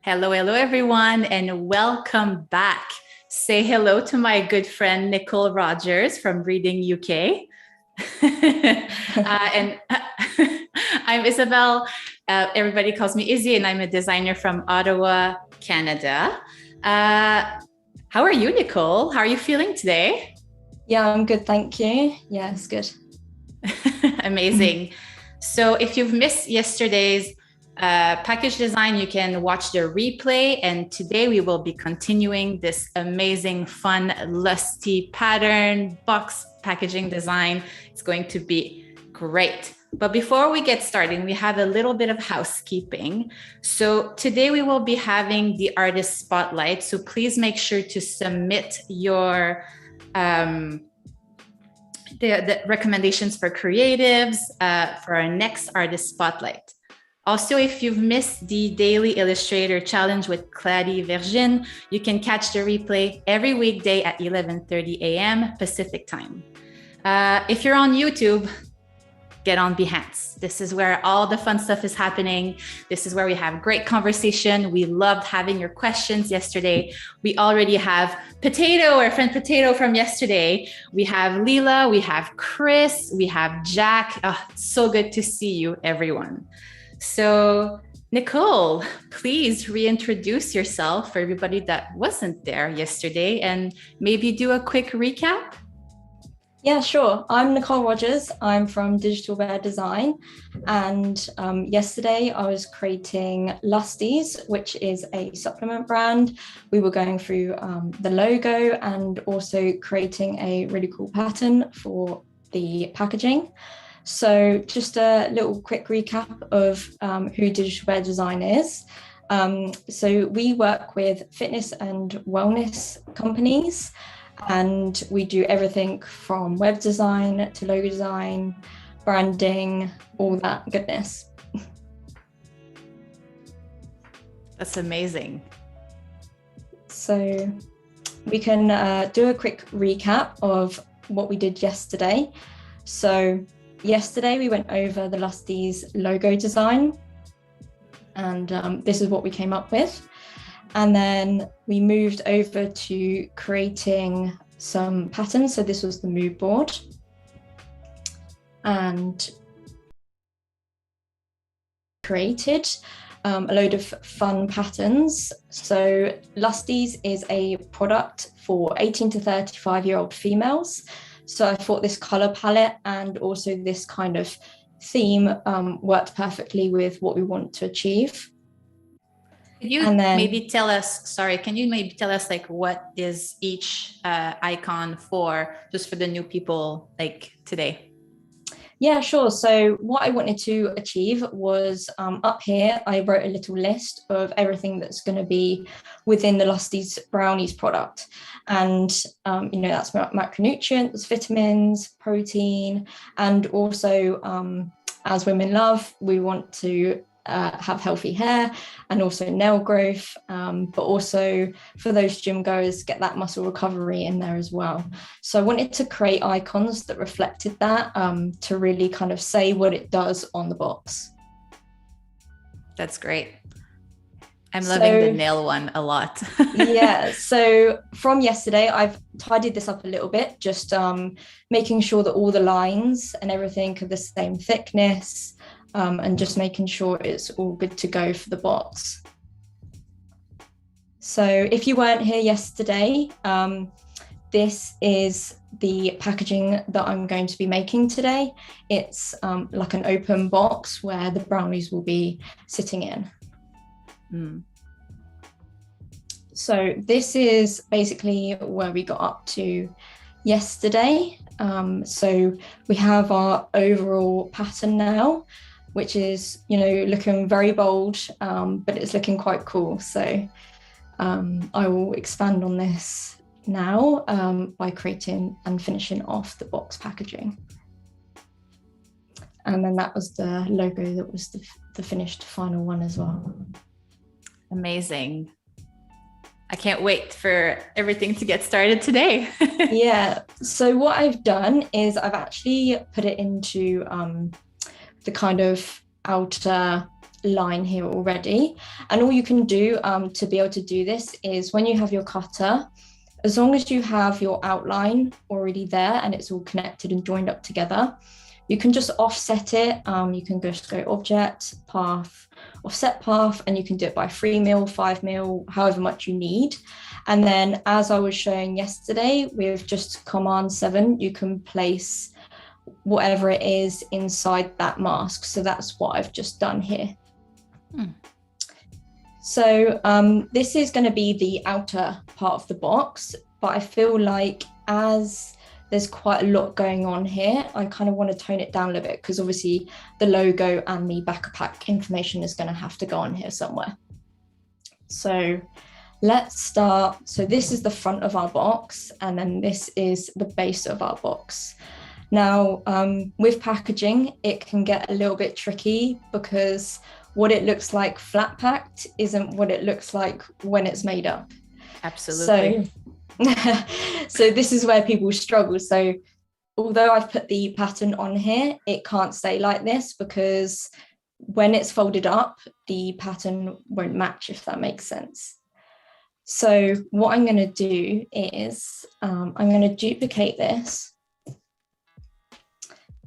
Hello, hello, everyone, and welcome back. Say hello to my good friend Nicole Rogers from Reading UK. And I'm Isabel. Everybody calls me Izzy, and I'm a designer from Ottawa, Canada. How are you, Nicole? How are you feeling today? Yeah, I'm good, thank you. Yeah, it's good. Amazing. So if you've missed yesterday's package design, you can watch the replay. And today we will be continuing this amazing, fun, lusty pattern box packaging design. It's going to be great. But before we get started, we have a little bit of housekeeping. So today we will be having the artist spotlight. So please make sure to submit your the recommendations for creatives for our next artist spotlight. Also, if you've missed the daily Illustrator challenge with Clady Virgin, you can catch the replay every weekday at 11:30 a.m. Pacific time. If you're on YouTube, get on Behance. This is where all the fun stuff is happening. This is where we have great conversation. We loved having your questions yesterday. We already have Potato, our friend Potato from yesterday. We have Leela, we have Chris, we have Jack. Oh, so good to see you, everyone. So Nicole, please reintroduce yourself for everybody that wasn't there yesterday and maybe do a quick recap. Yeah, sure. I'm Nicole Rogers. I'm from Digital Bear Design. And yesterday I was creating Lusties, which is a supplement brand. We were going through the logo and also creating a really cool pattern for the packaging. So just a little quick recap of who Digital Bear Design is. So we work with fitness and wellness companies, and we do everything from web design to logo design, branding, all that goodness. That's amazing. So we can do a quick recap of what we did yesterday. So yesterday we went over the Lusty's logo design, and this is what we came up with. And then we moved over to creating some patterns. So this was the mood board. And created a load of fun patterns. So Lusties is a product for 18 to 35-year-old females. So I thought this color palette and also this kind of theme worked perfectly with what we want to achieve. Can you maybe tell us like what is each icon for, just for the new people like today? Yeah, sure. So what I wanted to achieve was up here, I wrote a little list of everything that's going to be within the Lusty's brownies product. And, that's macronutrients, vitamins, protein, and also as women love, we want to have healthy hair and also nail growth, but also for those gym goers, get that muscle recovery in there as well. So I wanted to create icons that reflected that to really kind of say what it does on the box. That's great. I'm loving the nail one a lot. Yeah, so from yesterday, I've tidied this up a little bit, just making sure that all the lines and everything are the same thickness, and just making sure it's all good to go for the box. So if you weren't here yesterday, this is the packaging that I'm going to be making today. It's like an open box where the brownies will be sitting in. So this is basically where we got up to yesterday. So we have our overall pattern now, which is, looking very bold, but it's looking quite cool. So I will expand on this now by creating and finishing off the box packaging. And then that was the logo that was the finished final one as well. Amazing. I can't wait for everything to get started today. Yeah. So what I've done is I've actually put it into the kind of outer line here already. And all you can do to be able to do this is when you have your cutter, as long as you have your outline already there and it's all connected and joined up together, you can just offset it. You can just go object, path, offset path, and you can do it by 3 mil, 5 mil, however much you need. And then as I was showing yesterday with just Command 7, you can place whatever it is inside that mask. So that's what I've just done here. So this is going to be the outer part of the box, but I feel like as there's quite a lot going on here, I kind of want to tone it down a little bit, because obviously the logo and the backpack information is going to have to go on here somewhere. So let's start. So this is the front of our box, and then this is the base of our box. Now, with packaging, it can get a little bit tricky, because what it looks like flat packed isn't what it looks like when it's made up. Absolutely. So this is where people struggle. So although I've put the pattern on here, it can't stay like this, because when it's folded up, the pattern won't match, if that makes sense. So what I'm going to do is I'm going to duplicate this,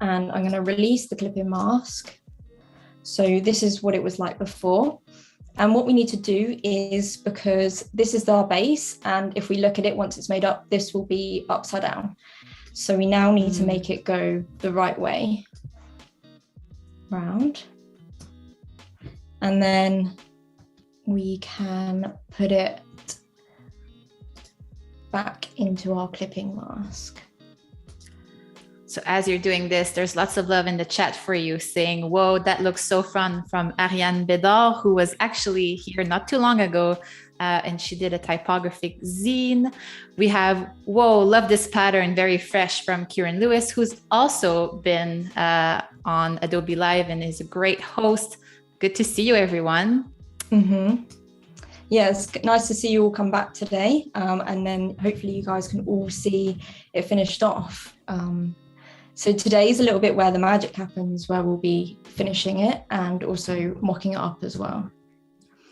and I'm going to release the clipping mask. So this is what it was like before. And what we need to do is, because this is our base, and if we look at it once it's made up, this will be upside down. So we now need to make it go the right way round. And then we can put it back into our clipping mask. So as you're doing this, there's lots of love in the chat for you, saying, whoa, that looks so fun, from Ariane Bédard, who was actually here not too long ago, and she did a typographic zine. We have, whoa, love this pattern, very fresh, from Kieran Lewis, who's also been on Adobe Live and is a great host. Good to see you, everyone. Yeah, it's nice to see you all come back today. And then hopefully you guys can all see it finished off. So today is a little bit where the magic happens, where we'll be finishing it and also mocking it up as well.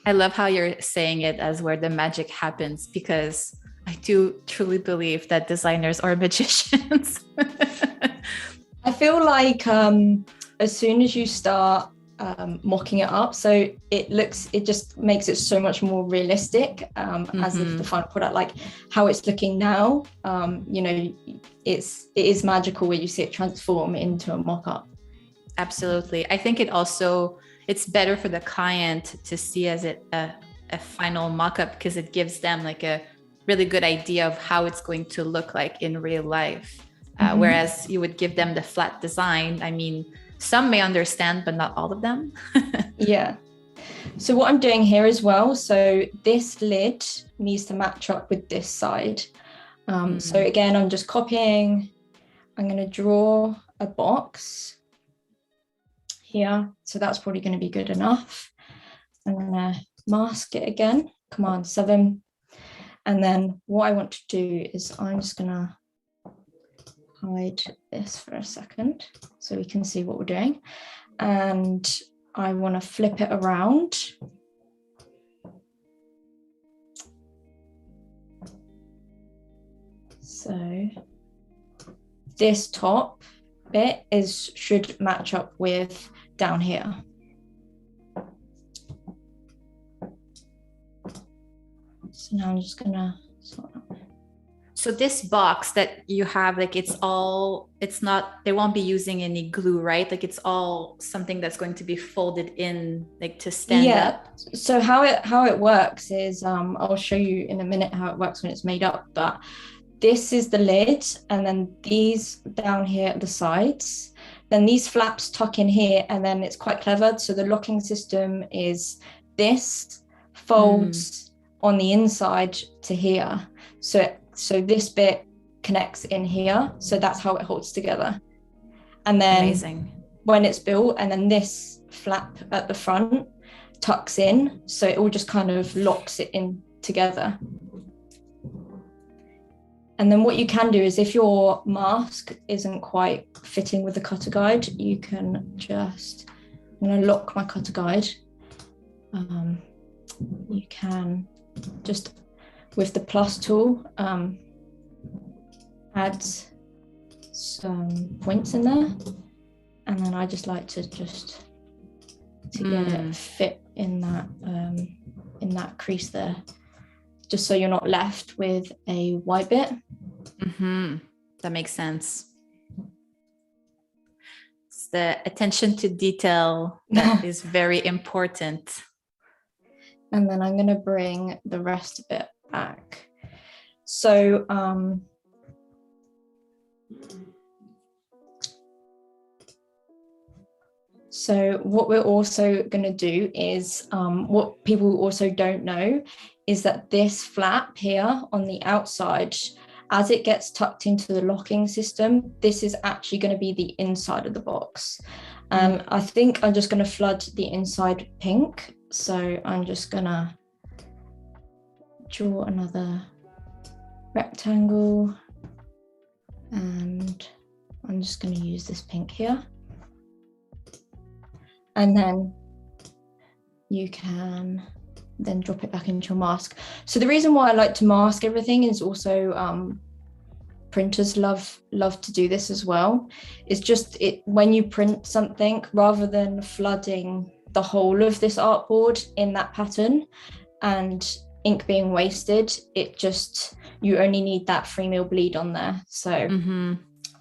I love how you're saying it as where the magic happens, because I do truly believe that designers are magicians. I feel like as soon as you start mocking it up, so it just makes it so much more realistic, as if the final product, like how it's looking now, you know, it is magical when you see it transform into a mock-up. Absolutely. I think it's better for the client to see as a final mock-up, because it gives them like a really good idea of how it's going to look like in real life. Whereas you would give them the flat design. I mean, some may understand, but not all of them. Yeah. So what I'm doing here as well, so this lid needs to match up with this side. So again, I'm just copying. I'm going to draw a box here. So that's probably going to be good enough. I'm going to mask it again, Command 7. And then what I want to do is I'm just going to hide this for a second so we can see what we're doing. And I want to flip it around. So this top bit should match up with down here. So now I'm just gonna sort of. So this box that you have, like they won't be using any glue, right? Like it's all something that's going to be folded in, like to stand up. So how it works is, I'll show you in a minute how it works when it's made up, but this is the lid, and then these down here at the sides, then these flaps tuck in here, and then it's quite clever. So the locking system is this folds on the inside to here. So this bit connects in here. So that's how it holds together. And then amazing. When it's built, and then this flap at the front tucks in. So it all just kind of locks it in together. And then what you can do is, if your mask isn't quite fitting with the cutter guide, you can just, I'm going to lock my cutter guide, you can just, with the plus tool, add some points in there. And then I just like to get it fit in that crease there, just so you're not left with a white bit. That makes sense. It's the attention to detail that is very important. And then I'm going to bring the rest of it back. So what we're also going to do is, what people also don't know is that this flap here on the outside, as it gets tucked into the locking system, this is actually going to be the inside of the box. I think I'm just going to flood the inside pink. So I'm just going to draw another rectangle, and I'm just going to use this pink here. And then you can then drop it back into your mask. So the reason why I like to mask everything is also printers love to do this as well. It's just when you print something, rather than flooding the whole of this artboard in that pattern and ink being wasted, you only need that 3 mil bleed on there. So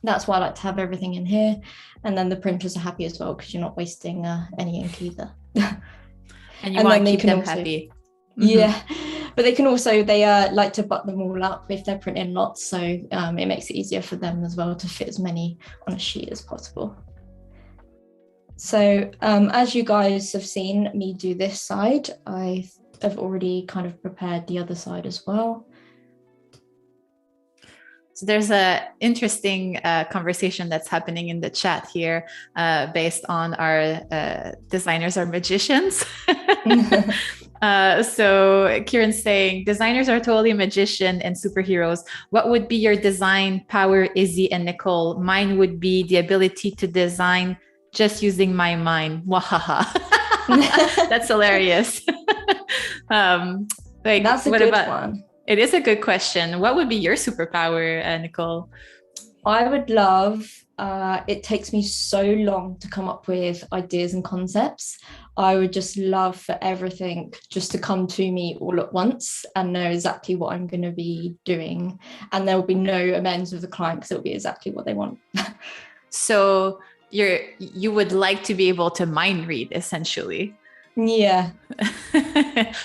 that's why I like to have everything in here. And then the printers are happy as well, because you're not wasting any ink either. And you want to keep them happy. Yeah, but they like to butt them all up if they're printing lots. So it makes it easier for them as well to fit as many on a sheet as possible. So as you guys have seen me do this side, I have already kind of prepared the other side as well. So there's a interesting conversation that's happening in the chat here based on our designers are magicians. So Kieran's saying, designers are totally magician and superheroes. What would be your design power, Izzy and Nicole? Mine would be the ability to design just using my mind. Wahaha. That's hilarious. That's a good one. It is a good question. What would be your superpower, Nicole? I would love, it takes me so long to come up with ideas and concepts. I would just love for everything just to come to me all at once and know exactly what I'm going to be doing. And there will be no amends with the client, because it will be exactly what they want. So you would like to be able to mind read, essentially. Yeah.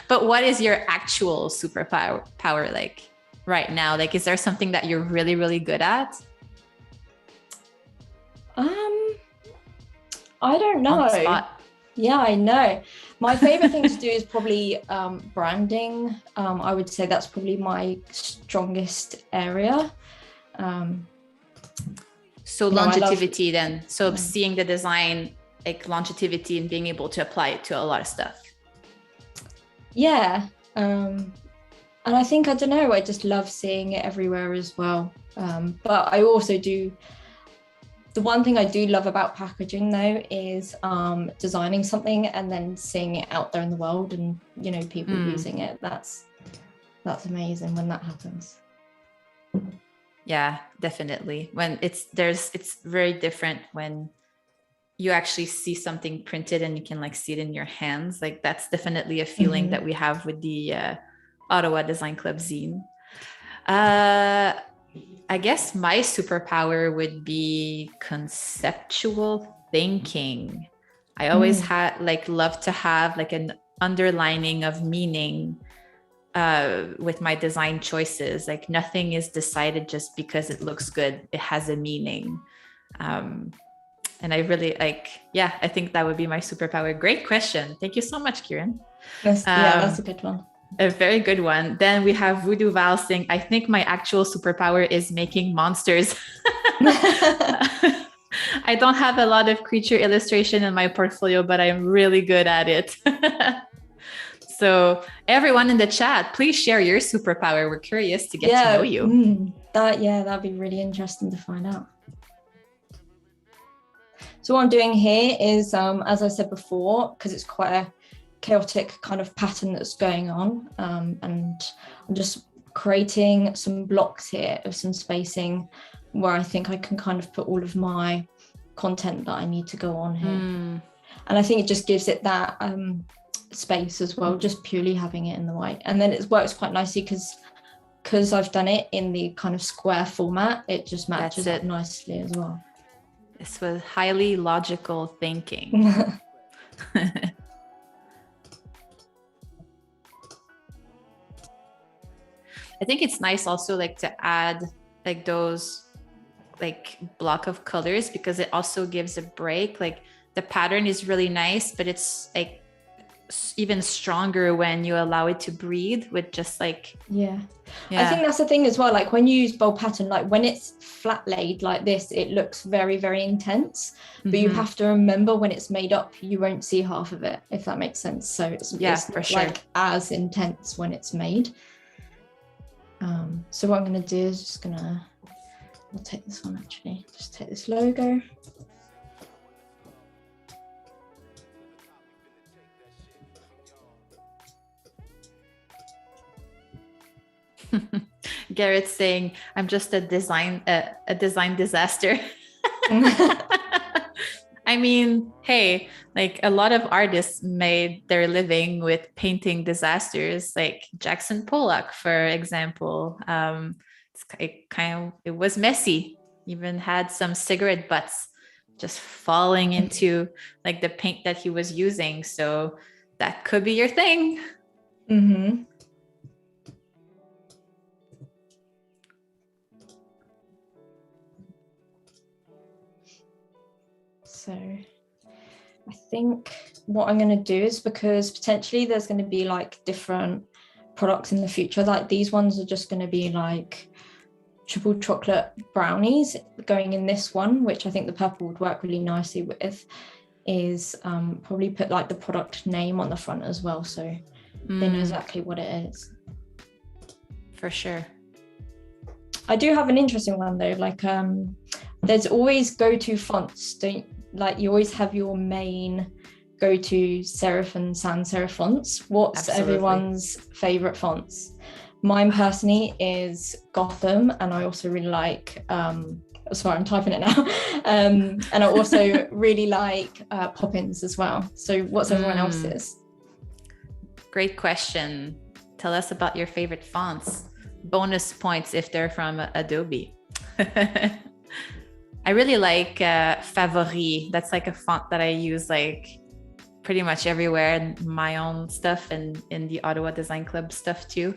But what is your actual superpower like right now? Like, is there something that you're really, really good at? I don't know. On the spot. Yeah, I know. My favorite thing to do is probably branding. I would say that's probably my strongest area. So longevity then. So seeing the design, like longevity, and being able to apply it to a lot of stuff. Yeah. And I think, I don't know, I just love seeing it everywhere as well. But I also do, the one thing I do love about packaging though is designing something and then seeing it out there in the world and, you know, people using it. That's amazing when that happens. Yeah, definitely. When it's very different when you actually see something printed and you can like see it in your hands. Like that's definitely a feeling that we have with the Ottawa Design Club zine. I guess my superpower would be conceptual thinking. I always love to have like an underlining of meaning with my design choices. Like nothing is decided just because it looks good. It has a meaning. And I really I think that would be my superpower. Great question. Thank you so much, Kieran. That's a good one. A very good one. Then we have Voodoo Val saying, I think my actual superpower is making monsters. I don't have a lot of creature illustration in my portfolio, but I'm really good at it. So everyone in the chat, please share your superpower. We're curious to get to know you. That'd be really interesting to find out. So what I'm doing here is, as I said before, because it's quite a chaotic kind of pattern that's going on, and I'm just creating some blocks here of some spacing where I think I can kind of put all of my content that I need to go on here. And I think it just gives it that space as well, just purely having it in the white. And then it works quite nicely because I've done it in the kind of square format, it just matches up nicely as well. This was highly logical thinking. I think it's nice also like to add like those like block of colors, because it also gives a break. Like the pattern is really nice, but it's like even stronger when you allow it to breathe with just like I think that's the thing as well, like when you use bold pattern, like when it's flat laid like this, it looks very, very intense, but you have to remember when it's made up, you won't see half of it, if that makes sense. So it's for sure, like as intense when it's made. So what I'm going to do is I'll take this one actually, just take this logo. Garrett's saying, I'm just a design disaster. I mean, hey, like a lot of artists made their living with painting disasters, like Jackson Pollock, for example. It was messy, even had some cigarette butts just falling into like the paint that he was using. So that could be your thing. So I think what I'm going to do is, because potentially there's going to be like different products in the future, like these ones are just going to be like triple chocolate brownies going in this one, which I think the purple would work really nicely with, is probably put like the product name on the front as well, so they know exactly what it is. For sure. I do have an interesting one though, like there's always go-to fonts, you always have your main go-to serif and sans serif fonts. What's everyone's favorite fonts? Mine personally is Gotham, and I also really like sorry, I'm typing it now. And I also really like Poppins as well. So what's everyone else's? Great question. Tell us about your favorite fonts. Bonus points if they're from Adobe. I really like Favori. That's like a font that I use like pretty much everywhere in my own stuff and in the Ottawa Design Club stuff too.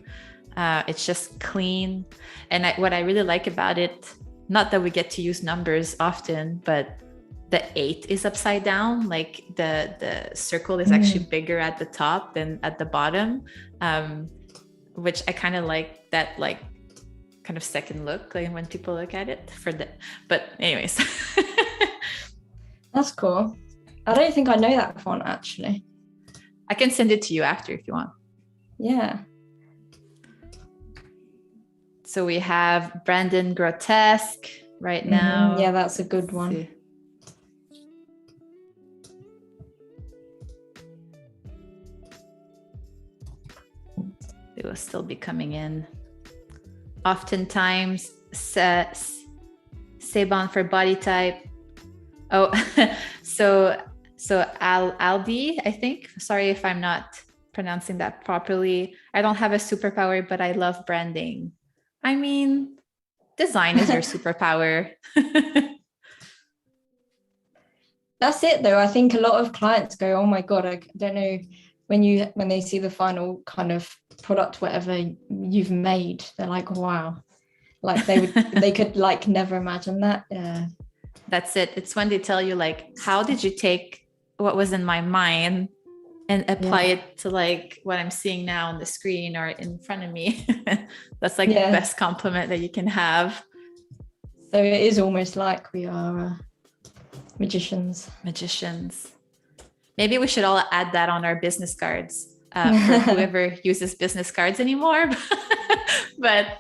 It's just clean. And what I really like about it, not that we get to use numbers often, but the 8 is upside down. Like the circle is actually bigger at the top than at the bottom, which I kind of like that, like kind of second look, like when people look at it but anyways. That's cool. I don't think I know that font actually. I can send it to you after if you want. Yeah. So we have Brandon Grotesque right now. Yeah, that's a good one. It will still be coming in. Oftentimes, Sebon for body type. Oh, so Aldi, I think. Sorry if I'm not pronouncing that properly. I don't have a superpower, but I love branding. I mean, design is your superpower. That's it though. I think a lot of clients go, oh my God, I don't know, when they see the final kind of product, whatever you've made, they're like, wow, like they could like never imagine that. Yeah. That's it. It's when they tell you like, how did you take what was in my mind and apply it to like what I'm seeing now on the screen or in front of me? That's like the best compliment that you can have. So it is almost like we are magicians. Maybe we should all add that on our business cards for whoever uses business cards anymore. But,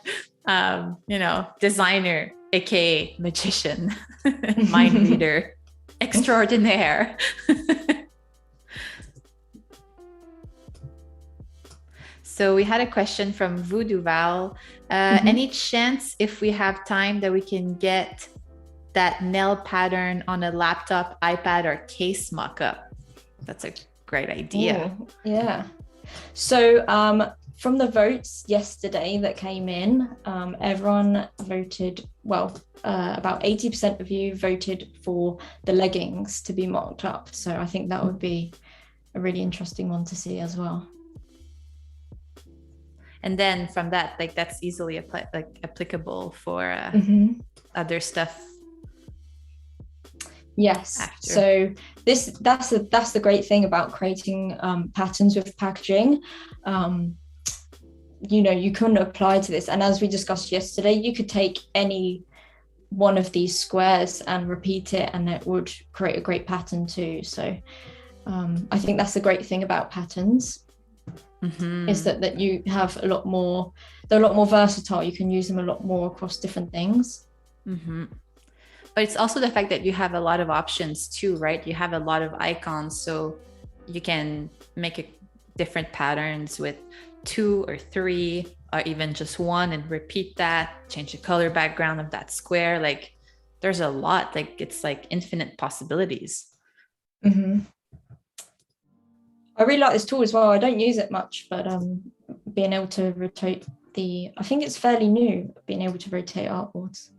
designer, aka magician, mind reader, extraordinaire. So we had a question from Voodoo Val. Any chance if we have time that we can get that nail pattern on a laptop, iPad, or case mock-up? That's a great idea. Ooh, yeah. So from the votes yesterday that came in, everyone voted, about 80% of you voted for the leggings to be mocked up. So I think that would be a really interesting one to see as well. And then from that, like that's easily applicable for other stuff. Yes. After. So that's the great thing about creating patterns with packaging. You can apply to this, and as we discussed yesterday, you could take any one of these squares and repeat it, and it would create a great pattern too. So I think that's the great thing about patterns. Is that you have they're a lot more versatile. You can use them a lot more across different things. But it's also the fact that you have a lot of options too, right? You have a lot of icons, so you can make different patterns with 2 or 3 or even just 1 and repeat that, change the color background of that square. Like there's a lot, like it's like infinite possibilities. I really like this tool as well. I don't use it much, but being able to rotate I think it's fairly new, being able to rotate artboards.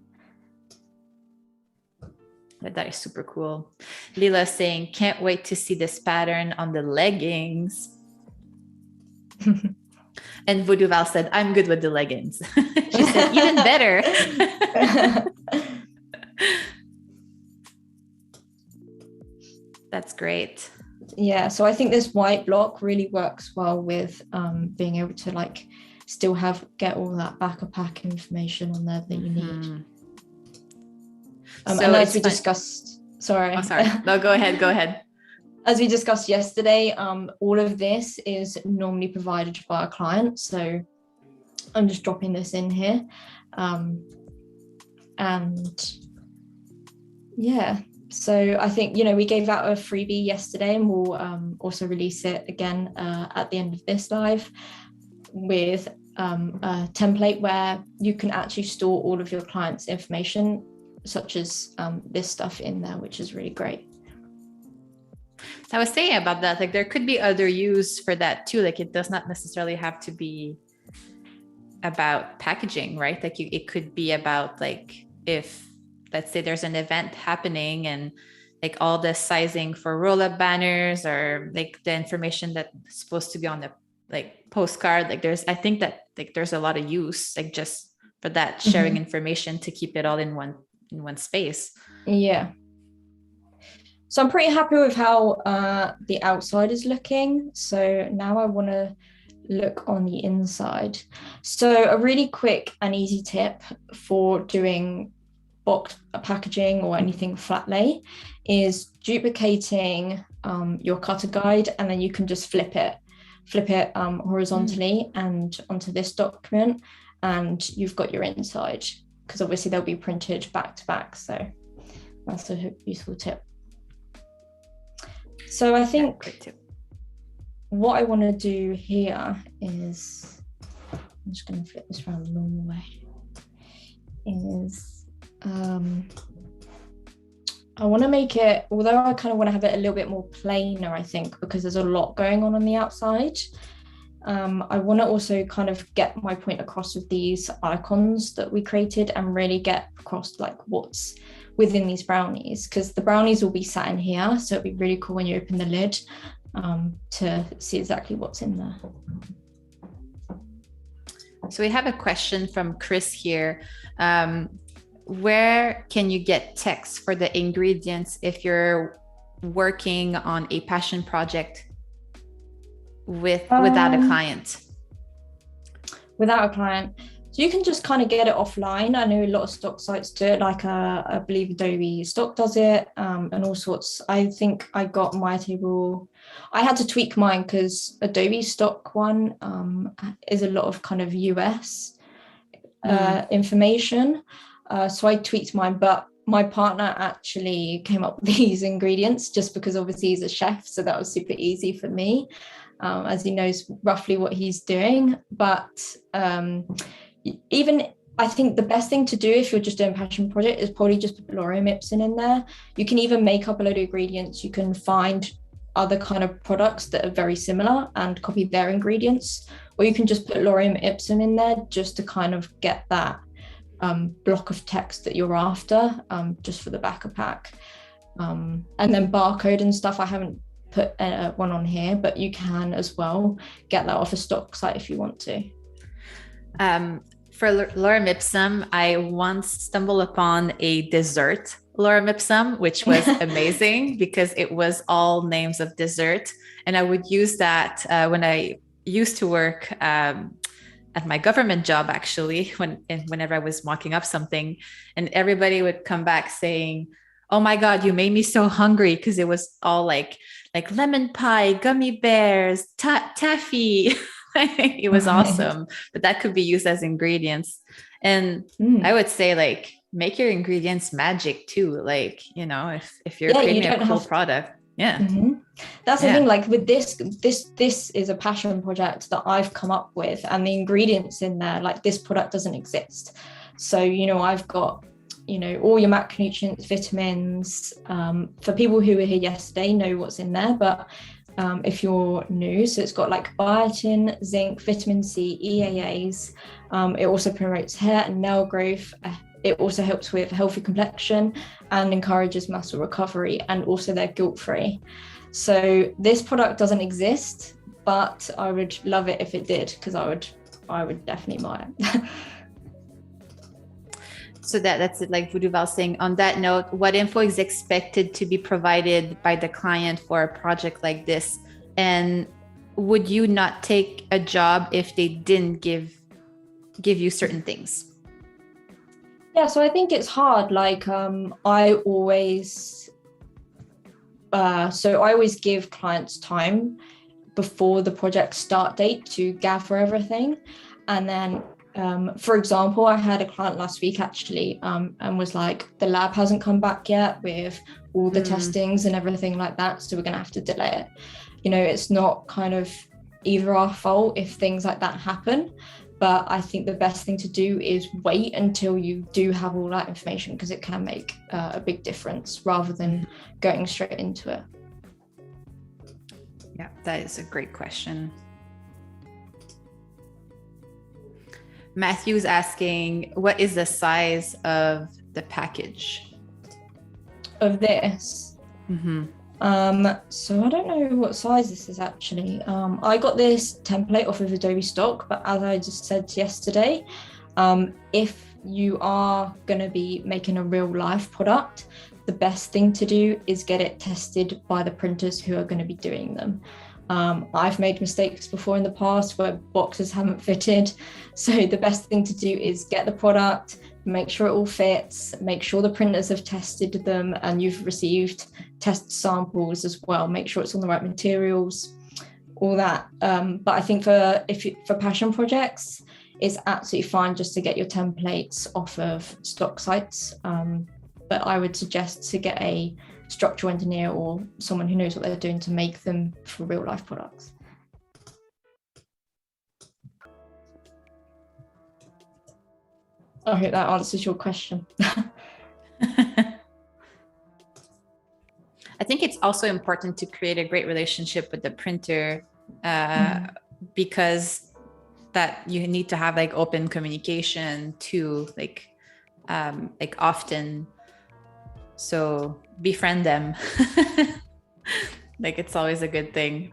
That is super cool. Lila saying, can't wait to see this pattern on the leggings. And Voodoo Val said, I'm good with the leggings. She said, even better. That's great. Yeah, so I think this white block really works well with being able to like still get all that back of pack information on there that you need. So and as we discussed, sorry. Oh, sorry. No, go ahead. As we discussed yesterday, all of this is normally provided by a client. So I'm just dropping this in here. And yeah, so I think, we gave out a freebie yesterday, and we'll also release it again at the end of this live with a template where you can actually store all of your clients' information, such as this stuff in there, which is really great. So I was saying about that, like there could be other use for that too. Like it does not necessarily have to be about packaging, right? Like it could be about like if, let's say there's an event happening and like all the sizing for roll-up banners or like the information that's supposed to be on the like postcard, like I think that like there's a lot of use like just for that sharing information to keep it all in one space. Yeah. So I'm pretty happy with how the outside is looking. So now I want to look on the inside. So a really quick and easy tip for doing box packaging or anything flat lay is duplicating your cutter guide, and then you can just flip it horizontally and onto this document, and you've got your inside, because obviously they'll be printed back to back. So that's a useful tip. So I think what I want to do here is, I'm just going to flip this around the normal way, is I want to make it, although I kind of want to have it a little bit more plainer, I think, because there's a lot going on the outside. I want to also kind of get my point across with these icons that we created and really get across like what's within these brownies, because the brownies will be sat in here. So it'd be really cool when you open the lid to see exactly what's in there. So we have a question from Chris here. Where can you get text for the ingredients if you're working on a passion project without a client? Without a client. So you can just kind of get it offline. I know a lot of stock sites do it, like I believe Adobe Stock does it, and all sorts. I think I got my table. I had to tweak mine because Adobe Stock one is a lot of kind of US information. So I tweaked mine, but my partner actually came up with these ingredients just because obviously he's a chef. So that was super easy for me. as he knows roughly what he's doing. But even I think the best thing to do if you're just doing a passion project is probably just put lorem ipsum in there. You can even make up a load of ingredients. You can find other kind of products that are very similar and copy their ingredients, or you can just put lorem ipsum in there just to kind of get that block of text that you're after, just for the back of pack. And then barcode and stuff, I haven't put one on here, but you can as well get that off a stock site if you want to. For lorem ipsum, I once stumbled upon a dessert lorem ipsum, which was amazing because it was all names of dessert. And I would use that when I used to work at my government job, actually, whenever I was mocking up something, and everybody would come back saying, "Oh my God, you made me so hungry," because it was all like lemon pie, gummy bears, taffy. It was awesome, but that could be used as ingredients. And I would say make your ingredients magic too. If you're creating a cool product. Yeah. Mm-hmm. That's the thing, with this is a passion project that I've come up with, and the ingredients in there, this product doesn't exist. So, I've got, all your macronutrients, vitamins, for people who were here yesterday know what's in there, but if you're new, so it's got biotin, zinc, vitamin C, EAAs. It also promotes hair and nail growth. It also helps with healthy complexion and encourages muscle recovery, and also they're guilt-free. So this product doesn't exist, but I would love it if it did, because I would definitely buy it. So that's it, like Voodoo Val saying. On that note, what info is expected to be provided by the client for a project like this? And would you not take a job if they didn't give you certain things? Yeah, so I think it's hard. I always give clients time before the project start date to gather everything. And then for example, I had a client last week actually, and was like, the lab hasn't come back yet with all the testings and everything like that, so we're going to have to delay it. It's not kind of either our fault if things like that happen, but I think the best thing to do is wait until you do have all that information, because it can make a big difference rather than going straight into it. Yeah, that is a great question. Matthew's asking, what is the size of the package? Of this? Mm-hmm. So I don't know what size this is actually. I got this template off of Adobe stock, but as I just said yesterday, if you are going to be making a real life product, the best thing to do is get it tested by the printers who are going to be doing them. I've made mistakes before in the past where boxes haven't fitted. So the best thing to do is get the product, make sure it all fits, make sure the printers have tested them and you've received test samples as well. Make sure it's on the right materials, all that. But I think for passion projects, it's absolutely fine just to get your templates off of stock sites. But I would suggest to get a structural engineer or someone who knows what they're doing to make them for real life products. I hope that answers your question. I think it's also important to create a great relationship with the printer, because that you need to have like open communication too, like often. So befriend them. Like it's always a good thing.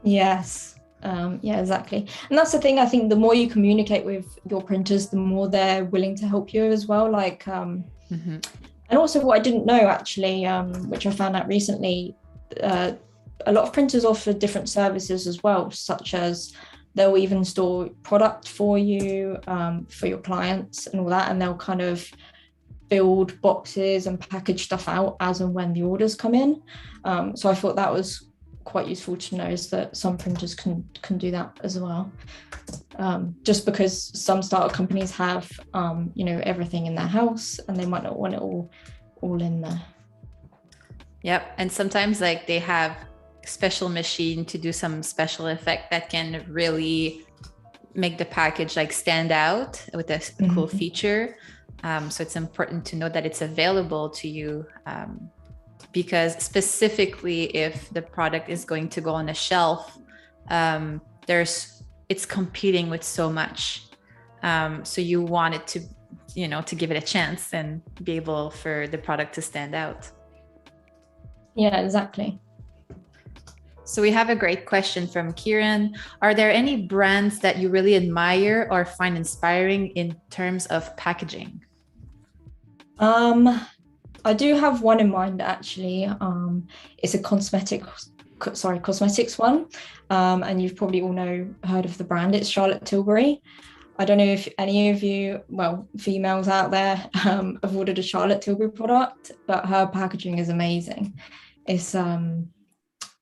Yes. Yeah, exactly. And that's the thing. I think the more you communicate with your printers, the more they're willing to help you as well. And also what I didn't know actually, which I found out recently, a lot of printers offer different services as well, such as they'll even store product for you, for your clients and all that. And they'll kind of build boxes and package stuff out as and when the orders come in. So I thought that was quite useful to know, is that some printers can do that as well. Just because some startup companies have everything in their house and they might not want it all in there. Yep. And sometimes like they have special machine to do some special effect that can really make the package like stand out with a cool feature. So it's important to know that it's available to you, because specifically if the product is going to go on a shelf, it's competing with so much. So you want it to, to give it a chance and be able for the product to stand out. Yeah, exactly. So we have a great question from Kieran. Are there any brands that you really admire or find inspiring in terms of packaging? I do have one in mind actually. It's a cosmetics one. And you've probably all heard of the brand. It's Charlotte Tilbury. I don't know if any of you, females out there, have ordered a Charlotte Tilbury product, but her packaging is amazing. It's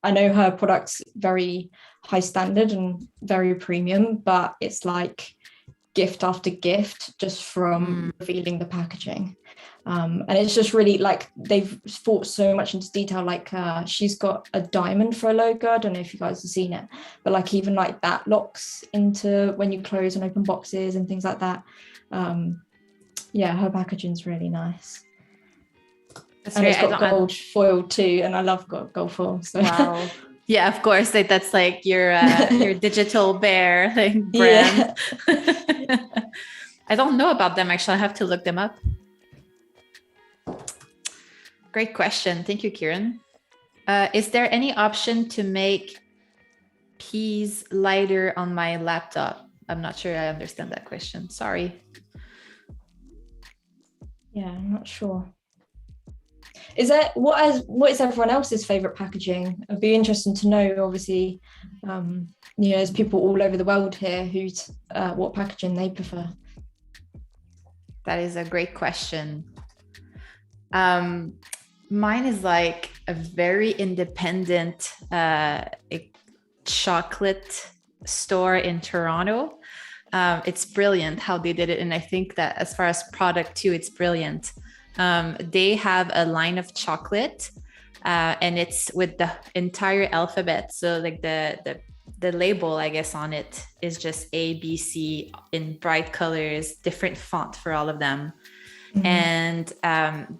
I know her product's very high standard and very premium, but it's like gift after gift just from revealing the packaging. And it's just really like they've thought so much into detail. Like she's got a diamond for a logo. I don't know if you guys have seen it, but like even like that locks into when you close and open boxes and things like that. Yeah, her packaging's really nice. That's and great. It's got gold foil too, and I love gold foil. So. Wow. Yeah, of course. Like that's like your digital bear like brand. Yeah. I don't know about them actually. I have to look them up. Great question. Thank you, Kieran. Is there any option to make peas lighter on my laptop? I'm not sure I understand that question. Sorry. Yeah, I'm not sure. Is that what is everyone else's favorite packaging? It'd be interesting to know. Obviously, there's people all over the world here who's what packaging they prefer. That is a great question. Mine is like a very independent chocolate store in Toronto. It's brilliant how they did it, and I think that as far as product too, it's brilliant. They have a line of chocolate, and it's with the entire alphabet. So like the label, I guess, on it is just A, B, C in bright colors, different font for all of them. Mm-hmm. And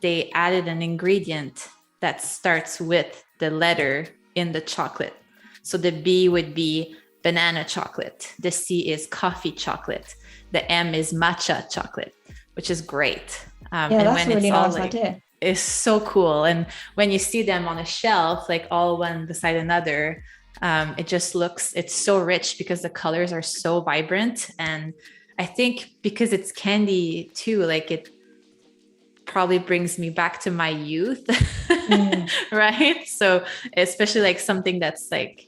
they added an ingredient that starts with the letter in the chocolate. So the B would be banana chocolate. The C is coffee chocolate. The M is matcha chocolate, which is great. And that's a really nice idea. It's so cool. And when you see them on a shelf, like all one beside another, it's so rich because the colors are so vibrant. And I think because it's candy too, like it probably brings me back to my youth, right? So especially like something that's like,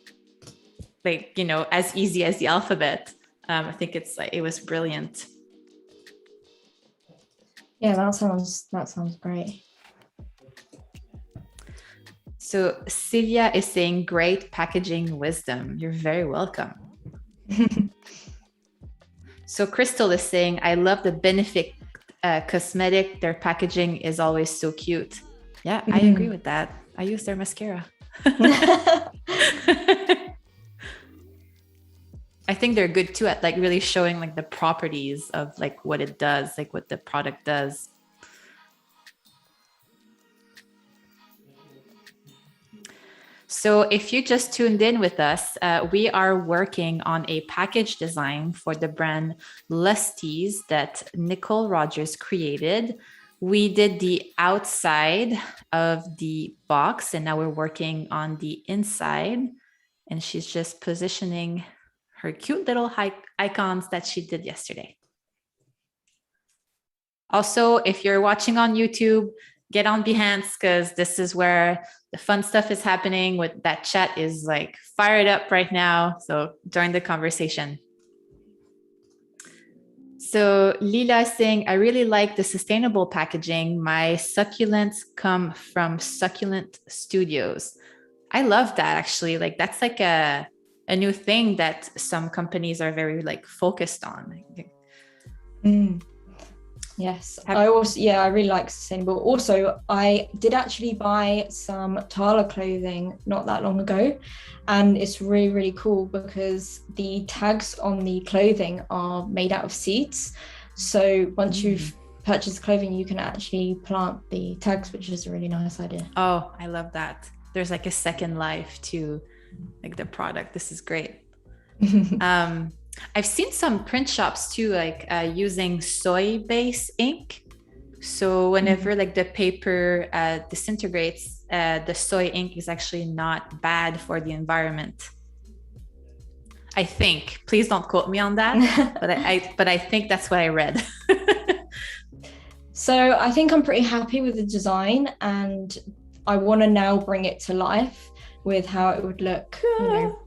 as easy as the alphabet. I think it was brilliant. Yeah, that sounds great. So Sylvia is saying great packaging wisdom. You're very welcome. So Crystal is saying, I love the Benefit cosmetic. Their packaging is always so cute. Yeah, I agree with that. I use their mascara. I think they're good too at like really showing like the properties of like what it does, like what the product does. So if you just tuned in with us, we are working on a package design for the brand Lusty's that Nicole Rogers created. We did the outside of the box and now we're working on the inside, and she's just positioning her cute little icons that she did yesterday. Also, if you're watching on YouTube, get on Behance because this is where the fun stuff is happening. With that chat is like fired up right now. So join the conversation. So Lila is saying, I really like the sustainable packaging. My succulents come from Succulent Studios. I love that actually. Like that's like a new thing that some companies are very like focused on. Yes, I really like sustainable. Also, I did actually buy some Tala clothing not that long ago, and it's really, really cool because the tags on the clothing are made out of seeds. So once you've purchased the clothing, you can actually plant the tags, which is a really nice idea. Oh, I love that. There's like a second life to like the product. This is great. I've seen some print shops too, like using soy-based ink. So whenever like the paper disintegrates, the soy ink is actually not bad for the environment. I think. Please don't quote me on that, but I think that's what I read. So I think I'm pretty happy with the design, and I want to now bring it to life with how it would look, you know,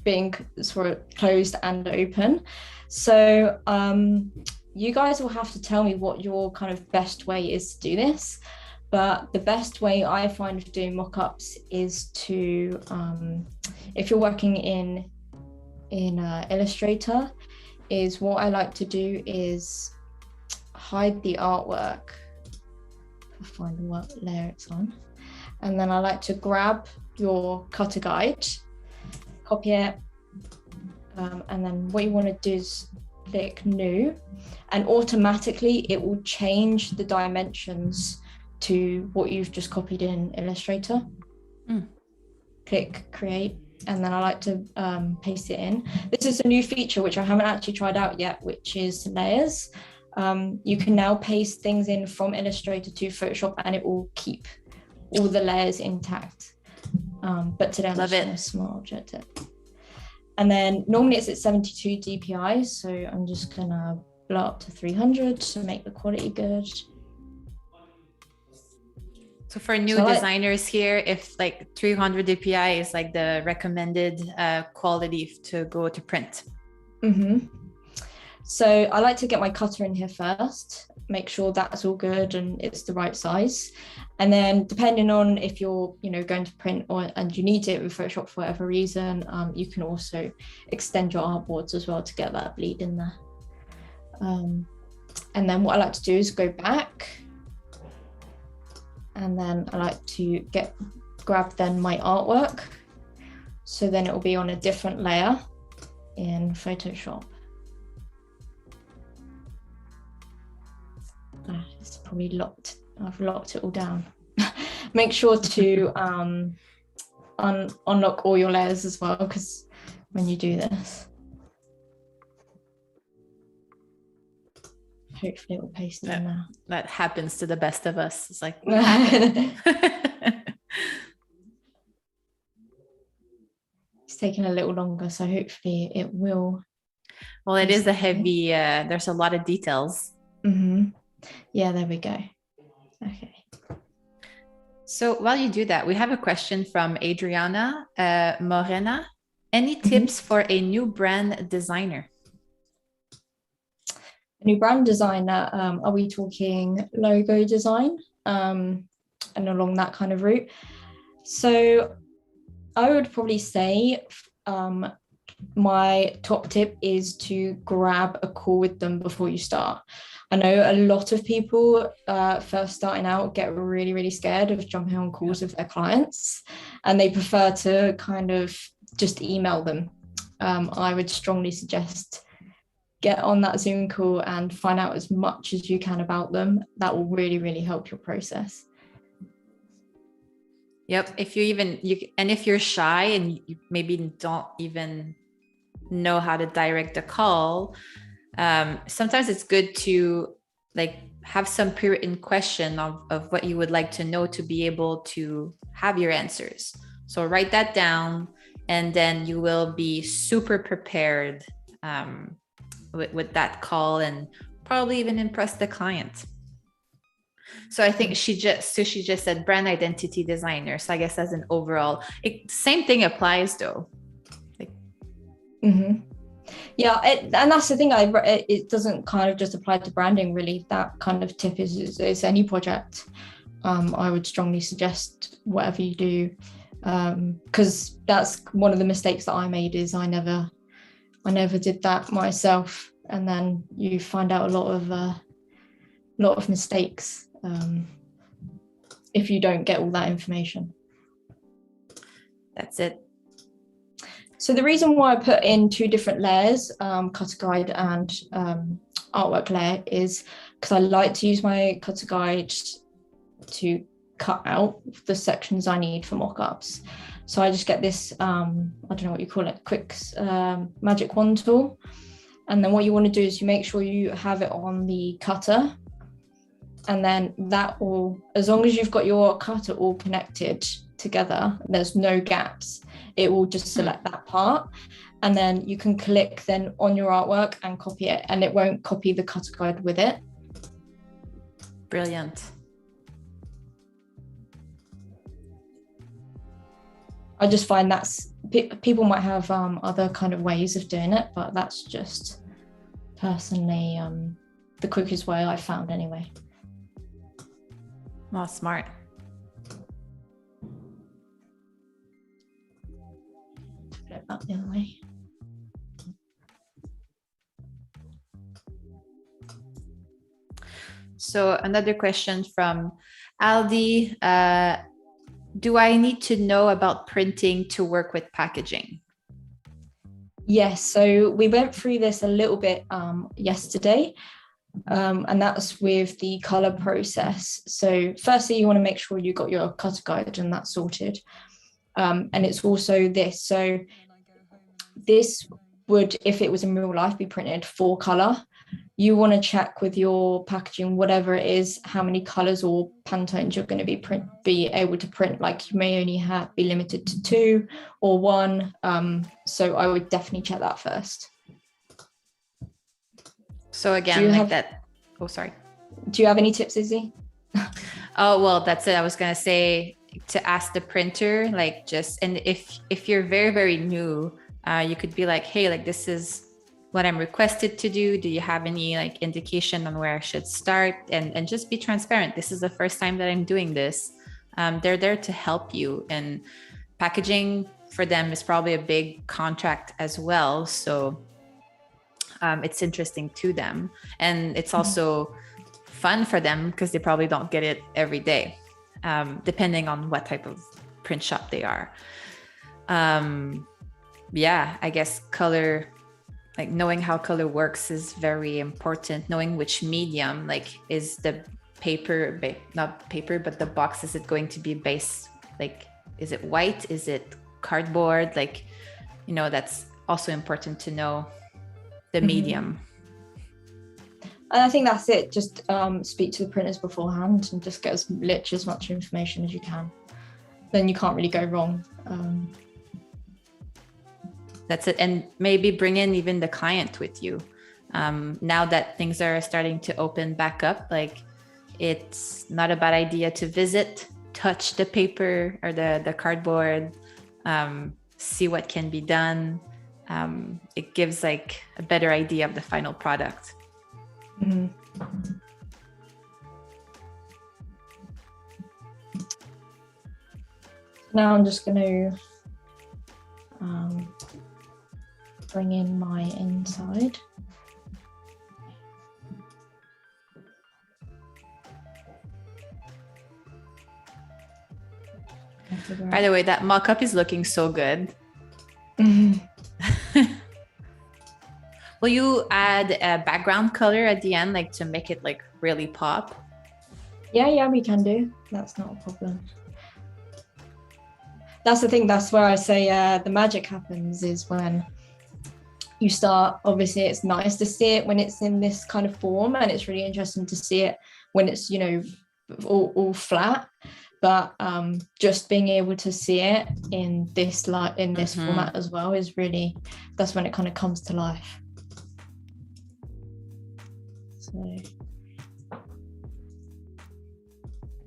being sort of closed and open. So you guys will have to tell me what your kind of best way is to do this. But the best way I find of doing mock-ups is to, if you're working in Illustrator, is what I like to do is hide the artwork. I'll find what layer it's on. And then I like to grab your cutter guide, copy it, and then what you want to do is click new, and automatically it will change the dimensions to what you've just copied in Illustrator. Click create, and then I like to paste it in. This is a new feature which I haven't actually tried out yet, which is layers. You can now paste things in from Illustrator to Photoshop and it will keep all the layers intact. But today I'm just a small object it. And then normally it's at 72 dpi, so I'm just gonna blow up to 300 to make the quality good. So for new designers here, if like 300 dpi is like the recommended quality to go to print. So I like to get my cutter in here first, make sure that's all good and it's the right size. And then depending on if you're, you know, going to print and you need it with Photoshop for whatever reason, you can also extend your artboards as well to get that bleed in there. And then what I like to do is go back, and then I like to grab then my artwork. So then it will be on a different layer in Photoshop. It's probably locked. I've locked it all down. Make sure to unlock all your layers as well, because when you do this, hopefully it will paste in now. That happens to the best of us. It's like it's taking a little longer, so hopefully it will. Well, it is a heavy, there's a lot of details. Yeah, there we go. Okay. So while you do that, we have a question from Adriana Morena. Any tips for a new brand designer? A new brand designer, are we talking logo design and along that kind of route? So I would probably say my top tip is to grab a call with them before you start. I know a lot of people first starting out get really, really scared of jumping on calls with their clients, and they prefer to kind of just email them. I would strongly suggest get on that Zoom call and find out as much as you can about them. That will really, really help your process. Yep. If if you're shy and you maybe don't even know how to direct a call, sometimes it's good to like have some pre-written question of what you would like to know to be able to have your answers. So write that down, and then you will be super prepared with that call, and probably even impress the client. So I think she just said brand identity designer. So I guess as an overall, same thing applies though. Yeah, and that's the thing. It doesn't kind of just apply to branding, really. That kind of tip is any project. I would strongly suggest whatever you do, because that's one of the mistakes that I made. Is I never did that myself, and then you find out a lot of lot of mistakes if you don't get all that information. That's it. So the reason why I put in 2 different layers, cutter guide and artwork layer, is because I like to use my cutter guide to cut out the sections I need for mock-ups. So I just get this, I don't know what you call it, quick magic wand tool. And then what you want to do is you make sure you have it on the cutter. And then that will, as long as you've got your cutter all connected together, there's no gaps, it will just select that part. And then you can click then on your artwork and copy it, and it won't copy the cutter guide with it. Brilliant. I just find that's, people might have other kind of ways of doing it, but that's just personally the quickest way I found anyway. Oh, smart. Flip that the other way. So another question from Aldi. Do I need to know about printing to work with packaging? Yes, so we went through this a little bit yesterday, and that's with the color process. So firstly, you want to make sure you got your cutter guide and that's sorted. And it's also this. So this would, if it was in real life, be printed 4 color. You want to check with your packaging, whatever it is, how many colors or Pantones you're going to be able to print. Like you may only be limited to 2 or 1. So I would definitely check that first. So again, like that. Oh, sorry. Do you have any tips, Izzy? Oh, well, that's it. I was going to say to ask the printer, like just, and if you're very, very new, you could be like, hey, like this is what I'm requested to do. Do you have any like indication on where I should start? And just be transparent. This is the first time that I'm doing this. They're there to help you, and packaging for them is probably a big contract as well. So it's interesting to them, and it's also fun for them because they probably don't get it every day, depending on what type of print shop they are. Yeah, I guess color, like knowing how color works is very important. Knowing which medium, like is the paper, not paper, but the box, is it going to be base? Like, is it white? Is it cardboard? Like, you know, that's also important to know the medium. And I think that's it. Just speak to the printers beforehand and just get literally as much information as you can. Then you can't really go wrong. That's it. And maybe bring in even the client with you. Now that things are starting to open back up, like it's not a bad idea to visit, touch the paper or the cardboard, see what can be done. It gives like a better idea of the final product. Mm-hmm. Now I'm just going to bring in my inside. By the way, that mock-up is looking so good. Will you add a background color at the end, like to make it like really pop? Yeah, we can do. That's not a problem. That's the thing. That's where I say the magic happens, is when you start. Obviously, it's nice to see it when it's in this kind of form, and it's really interesting to see it when it's, you know, all flat. But just being able to see it in this format as well is really, that's when it kind of comes to life. So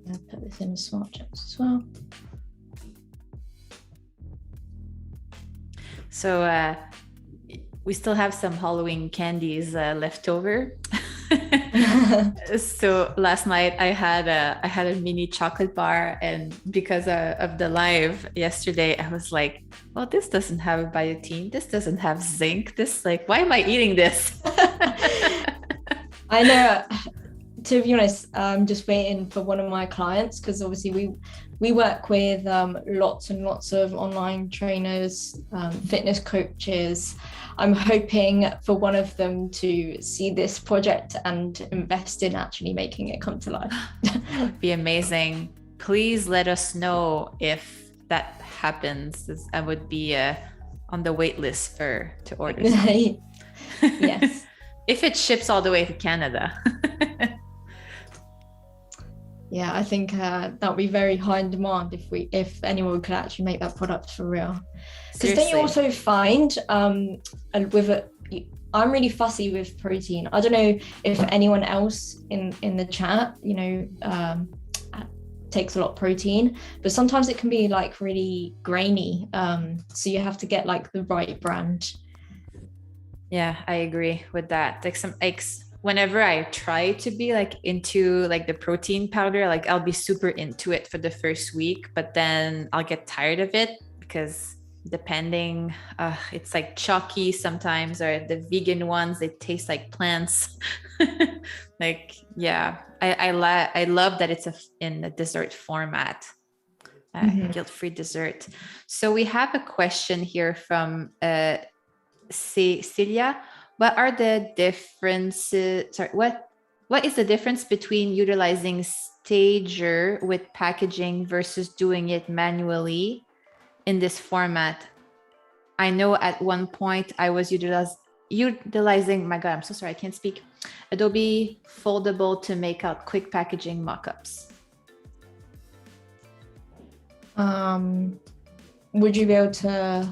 I'll put this in a smart chips as well. So we still have some Halloween candies left over. So last night I had a mini chocolate bar, and because of the live yesterday, I was like, well, this doesn't have biotin, this doesn't have zinc, this, like, why am I eating this? I know. to be honest, I'm just waiting for one of my clients, because obviously we work with lots and lots of online trainers, fitness coaches. I'm hoping for one of them to see this project and invest in actually making it come to life. That would be amazing. Please let us know if that happens. I would be on the wait list to order some. Yes. If it ships all the way to Canada. Yeah, I think that would be very high in demand if anyone could actually make that product for real. Because then you also find I'm really fussy with protein. I don't know if anyone else in the chat, takes a lot of protein, but sometimes it can be like really grainy. So you have to get like the right brand. Yeah, I agree with that. Like whenever I try to be like into like the protein powder, like I'll be super into it for the first week, but then I'll get tired of it because depending, it's like chalky sometimes, or the vegan ones, they taste like plants. Like, yeah, I love that it's in a dessert format, guilt-free dessert. So we have a question here from Celia. What are the differences? Sorry, what is the difference between utilizing Stager with packaging versus doing it manually in this format? I know at one point I was utilizing, my God, I'm so sorry, I can't speak. Adobe Foldable to make out quick packaging mockups. Would you be able to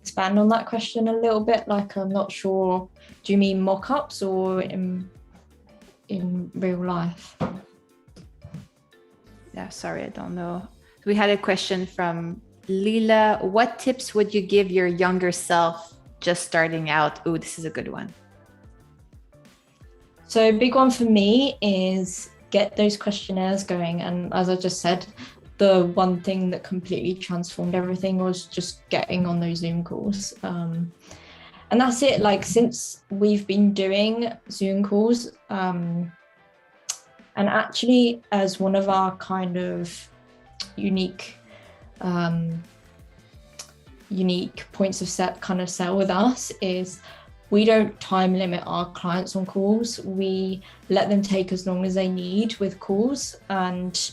expand on that question a little bit? Like, I'm not sure, do you mean mock-ups or in real life? Yeah, sorry, I don't know. We had a question from Lila. What tips would you give your younger self just starting out? Oh, this is a good one. So a big one for me is get those questionnaires going. And as I just said, the one thing that completely transformed everything was just getting on those Zoom calls. And that's it. Like, since we've been doing Zoom calls, and actually as one of our kind of unique points of sell with us is we don't time limit our clients on calls. We let them take as long as they need with calls, and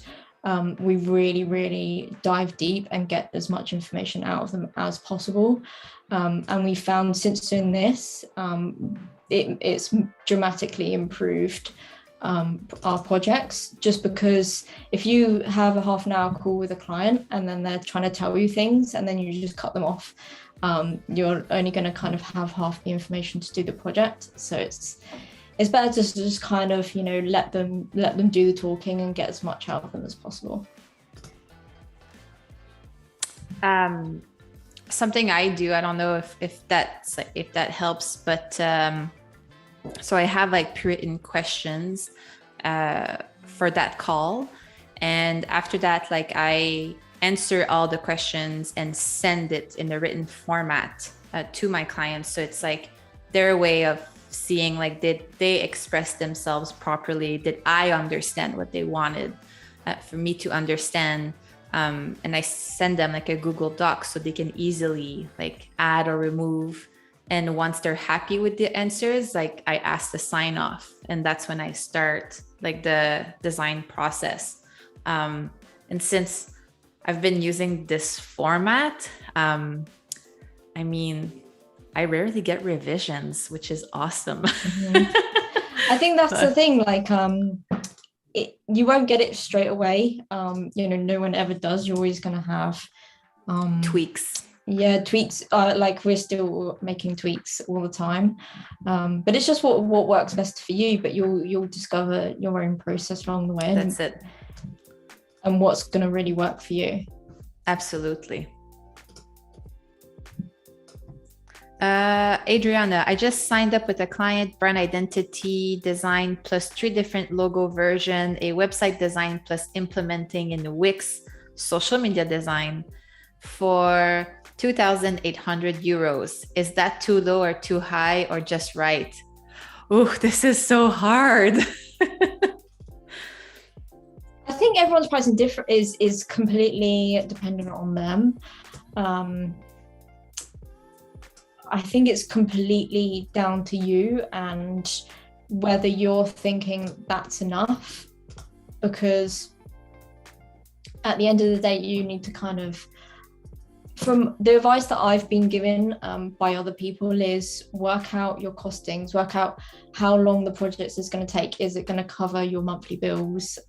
we really, really dive deep and get as much information out of them as possible. And we found since doing this, it's dramatically improved our projects, just because if you have a half an hour call with a client and then they're trying to tell you things and then you just cut them off, you're only going to kind of have half the information to do the project. So it's better to just kind of, let them do the talking and get as much out of them as possible. Something I do, I don't know if that helps, but so I have like pre-written questions for that call, and after that, like I answer all the questions and send it in the written format to my clients. So it's like their way of seeing, like, did they express themselves properly? Did I understand what they wanted for me to understand? And I send them like a Google Doc so they can easily like add or remove. And once they're happy with the answers, like I ask the sign off, and that's when I start like the design process. And since I've been using this format, I mean, I rarely get revisions, which is awesome. I think that's the thing, like, you won't get it straight away. No one ever does. You're always going to have tweaks. Yeah, tweaks. Like, we're still making tweaks all the time, but it's just what works best for you. But you'll discover your own process along the way. That's it. And what's going to really work for you. Absolutely. Adriana, I just signed up with a client, brand identity design plus 3 different logo version, a website design plus implementing in Wix, social media design for 2,800 euros. Is that too low or too high or just right? Oh, this is so hard. I think everyone's pricing is completely dependent on them. I think it's completely down to you and whether you're thinking that's enough, because at the end of the day, you need to kind of, from the advice that I've been given by other people, is work out your costings, work out how long the project is going to take. Is it going to cover your monthly bills?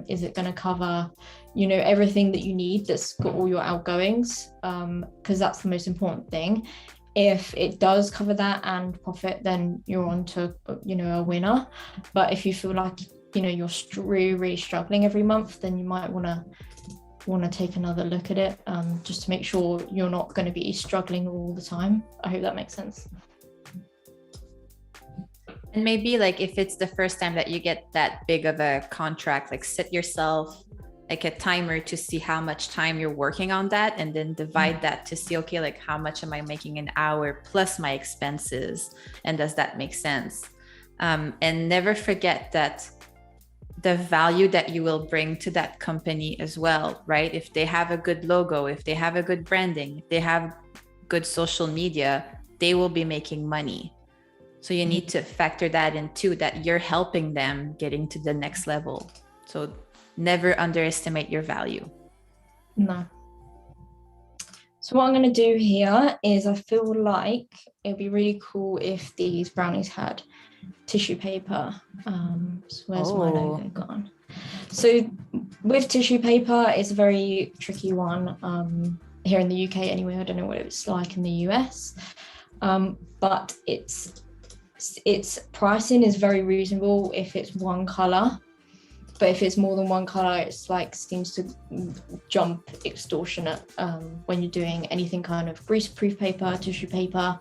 Is it going to cover, everything that you need that's got all your outgoings? Because that's the most important thing. If it does cover that and profit, then you're on to, a winner. But if you feel like, you're really struggling every month, then you might want to take another look at it, just to make sure you're not going to be struggling all the time. I hope that makes sense. And maybe like if it's the first time that you get that big of a contract, like set yourself like a timer to see how much time you're working on that, and then divide that to see, okay, like how much am I making an hour plus my expenses, and does that make sense? And never forget that the value that you will bring to that company as well, right? If they have a good logo, if they have a good branding, if they have good social media, they will be making money. So you need to factor that in too, that you're helping them getting to the next level. So never underestimate your value. No. So what I'm going to do here is, I feel like it'd be really cool if these brownies had tissue paper. So where's my logo gone? So with tissue paper, it's a very tricky one here in the UK anyway. I don't know what it's like in the US, but its pricing is very reasonable if it's one color. But if it's more than one color, it's like seems to jump extortionate when you're doing anything kind of greaseproof paper, tissue paper,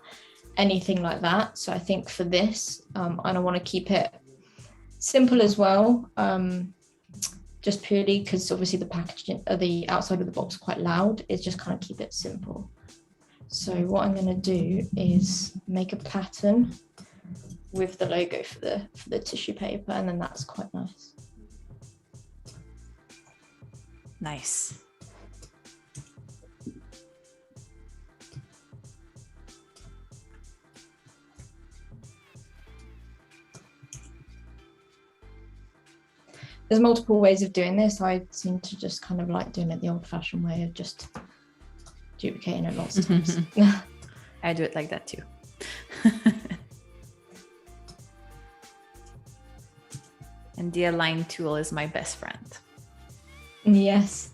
anything like that. So I think for this, and I want to keep it simple as well, just purely because obviously the packaging, the outside of the box is quite loud. It's just kind of keep it simple. So what I'm going to do is make a pattern with the logo for the tissue paper, and then that's quite nice. Nice. There's multiple ways of doing this. I seem to just kind of like doing it the old-fashioned way of just duplicating it lots of times. I do it like that too. And the align tool is my best friend. Yes.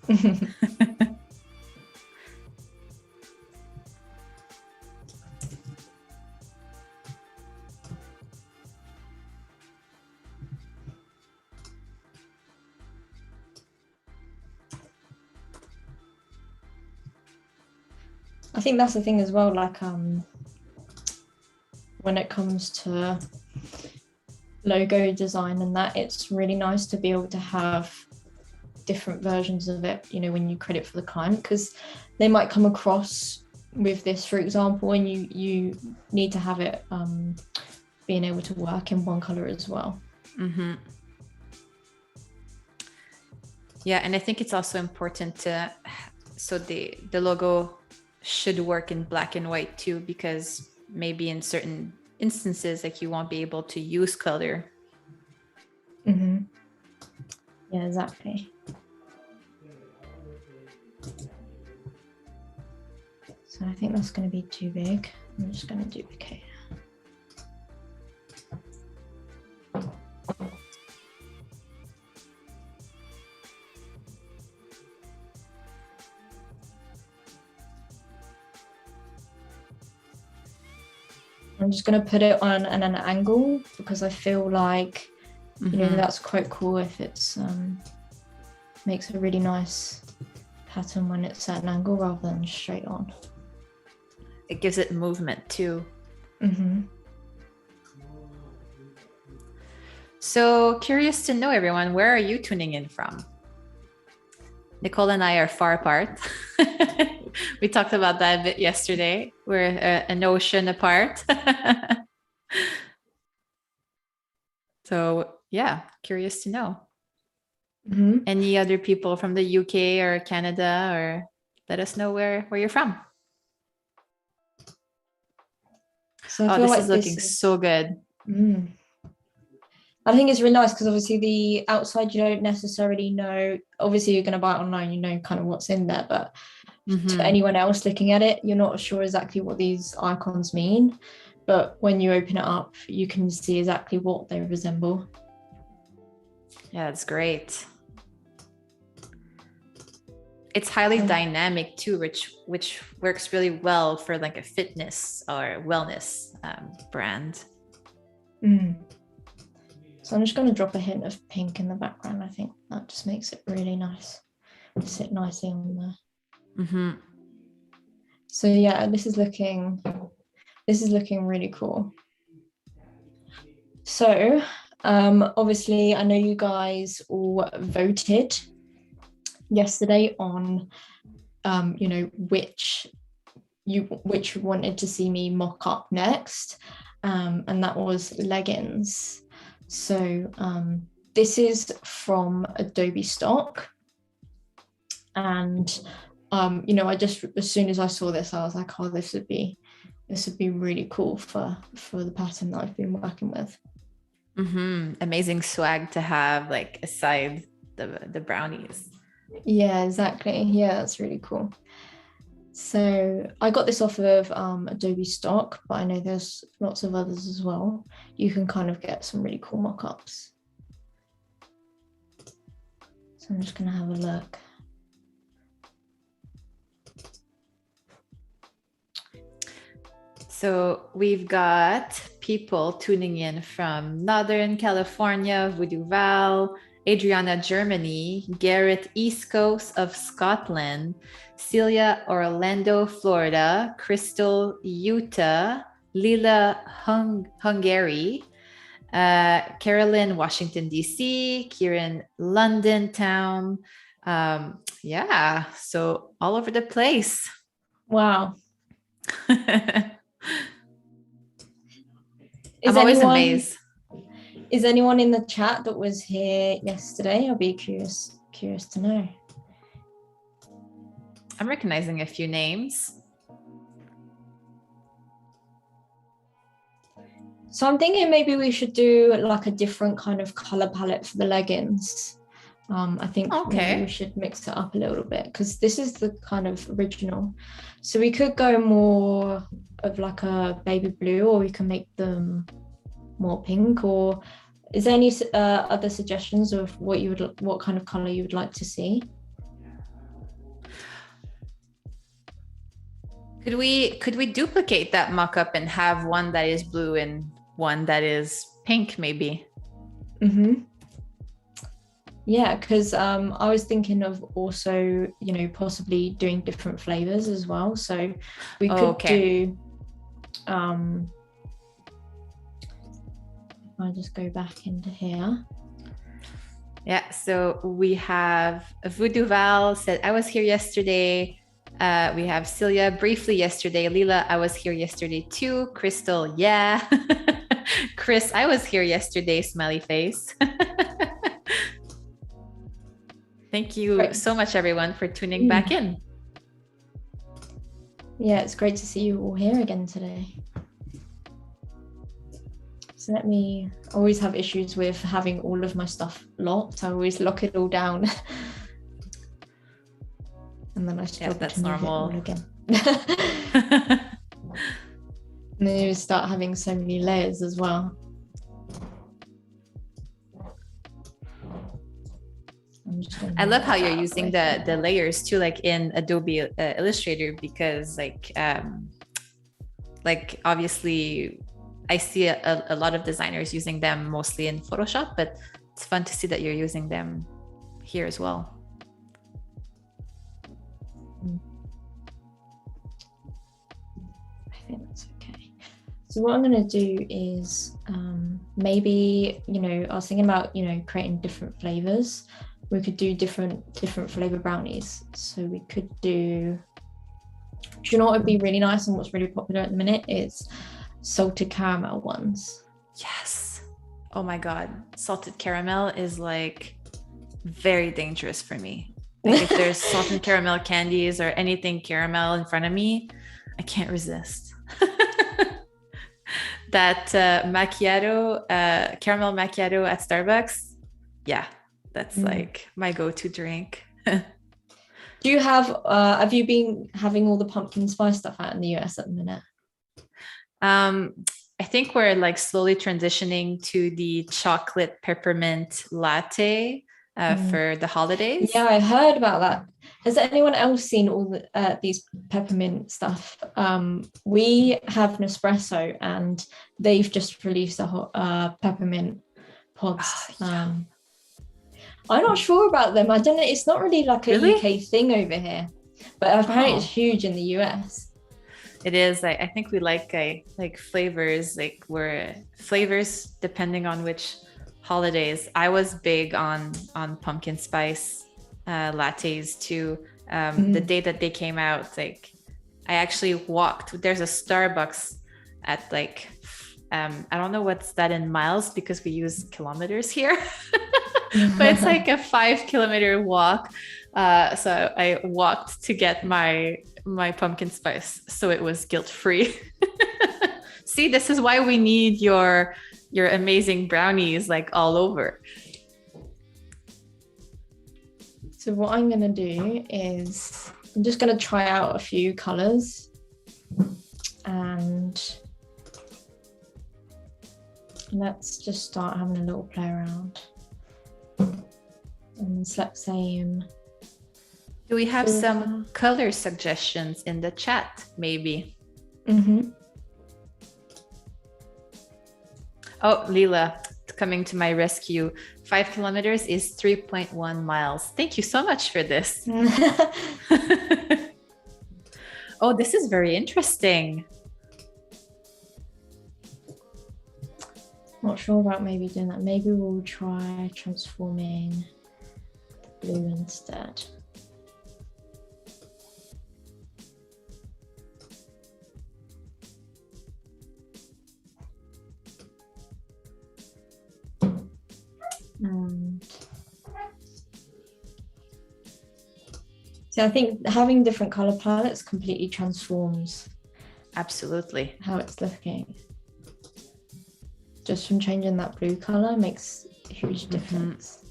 I think that's the thing as well, like when it comes to logo design and that, it's really nice to be able to have different versions of it, when you create it for the client, because they might come across with this, for example, and you need to have it being able to work in one color as well. Mm-hmm. Yeah, and I think it's also important so the logo should work in black and white too, because maybe in certain instances, like you won't be able to use color. Mm-hmm. Yeah, exactly. So I think that's going to be too big. I'm just going to duplicate. I'm just going to put it on an angle, because I feel like, that's quite cool if it's makes a really nice pattern when it's at an angle rather than straight on. It gives it movement too. Mm-hmm. So curious to know, everyone, where are you tuning in from? Nicole and I are far apart. We talked about that a bit yesterday. We're an ocean apart. So yeah, curious to know. Mhm. Any other people from the UK or Canada, or let us know where you're from. So I Oh, feel this is like looking this is, so good. I think it's really nice because obviously the outside you don't necessarily know. Obviously, you're going to buy it online, you know kind of what's in there, but to anyone else looking at it, you're not sure exactly what these icons mean. But when you open it up, you can see exactly what they resemble. Yeah, that's great. It's highly dynamic too, which works really well for like a fitness or wellness brand. So I'm just going to drop a hint of pink in the background. I think that just makes it really nice. Sit nicely on there. So yeah, this is looking really cool. So obviously I know you guys all voted yesterday on which you wanted to see me mock up next, and that was leggings. So this is from Adobe stock, and I just, as soon as I saw this, I was like, oh, this would be really cool for the pattern that I've been working with. Amazing swag to have, like, aside the brownies. Yeah, exactly. Yeah, that's really cool. So I got this off of Adobe stock, but I know there's lots of others as well. You can kind of get some really cool mock-ups. So I'm just going to have a look. So we've got people tuning in from Northern California, Voodoo Val, Adriana, Germany, Garrett, East Coast of Scotland, Celia, Orlando, Florida, Crystal, Utah, Lila, Hungary, Carolyn, Washington, D.C., Kieran, London town. Yeah, so all over the place. Wow. I'm always amazed. Is anyone in the chat that was here yesterday? I'll be curious to know. I'm recognizing a few names. So I'm thinking maybe we should do like a different kind of color palette for the leggings. I think maybe we should mix it up a little bit because this is the kind of original. So we could go more of like a baby blue, or we can make them more pink. Or is there any other suggestions of what kind of color you would like to see? Could we duplicate that mock-up and have one that is blue and one that is pink, maybe? Yeah, because I was thinking of also, possibly doing different flavors as well. So we could do, if I just go back into here. Yeah, so we have Voodoo Val said, I was here yesterday. We have Celia, briefly yesterday. Lila, I was here yesterday too. Crystal, yeah. Chris, I was here yesterday, smiley face. Thank you so much, everyone, for tuning back in. Yeah, it's great to see you all here again today. So I always have issues with having all of my stuff locked. I always lock it all down. And then I struggle that's to move normal. it all again. And then you start having so many layers as well. I love how you're using the layers too, like in Adobe Illustrator, because like obviously I see a lot of designers using them mostly in Photoshop, but it's fun to see that you're using them here as well. I think that's okay. So what I'm going to do is maybe, I was thinking about, creating different flavors. We could do different flavor brownies. So we could do you know what would be really nice and what's really popular at the minute is salted caramel ones. Yes. Oh my God. Salted caramel is like very dangerous for me. Like if there's salted caramel candies or anything caramel in front of me, I can't resist. That macchiato, caramel macchiato at Starbucks. Yeah, that's like my go-to drink. Do you have you been having all the pumpkin spice stuff out in the US at the minute? I think we're like slowly transitioning to the chocolate peppermint latte for the holidays. Yeah, I heard about that. Has anyone else seen all these peppermint stuff? We have Nespresso, and they've just released a hot peppermint pods. I'm not sure about them. I don't know. It's not really like a UK thing over here, but apparently it's huge in the US. It is. I think we like flavors, like we're flavors depending on which holidays. I was big on pumpkin spice lattes too. The day that they came out, like I actually walked. There's a Starbucks at like I don't know what's that in miles because we use kilometers here. But it's like a 5-kilometer walk. So I walked to get my pumpkin spice, so it was guilt-free. See, this is why we need your amazing brownies like all over. So what I'm gonna do is I'm just gonna try out a few colors, and let's just start having a little play around. And let's say do we have some color suggestions in the chat, maybe? Oh, Leela, coming to my rescue. 5 kilometers is 3.1 miles. Thank you so much for this. Oh, this is very interesting. Not sure about maybe doing that. Maybe we'll try transforming the blue instead. So I think having different color palettes completely transforms absolutely how it's looking. Just from changing that blue color makes a huge difference.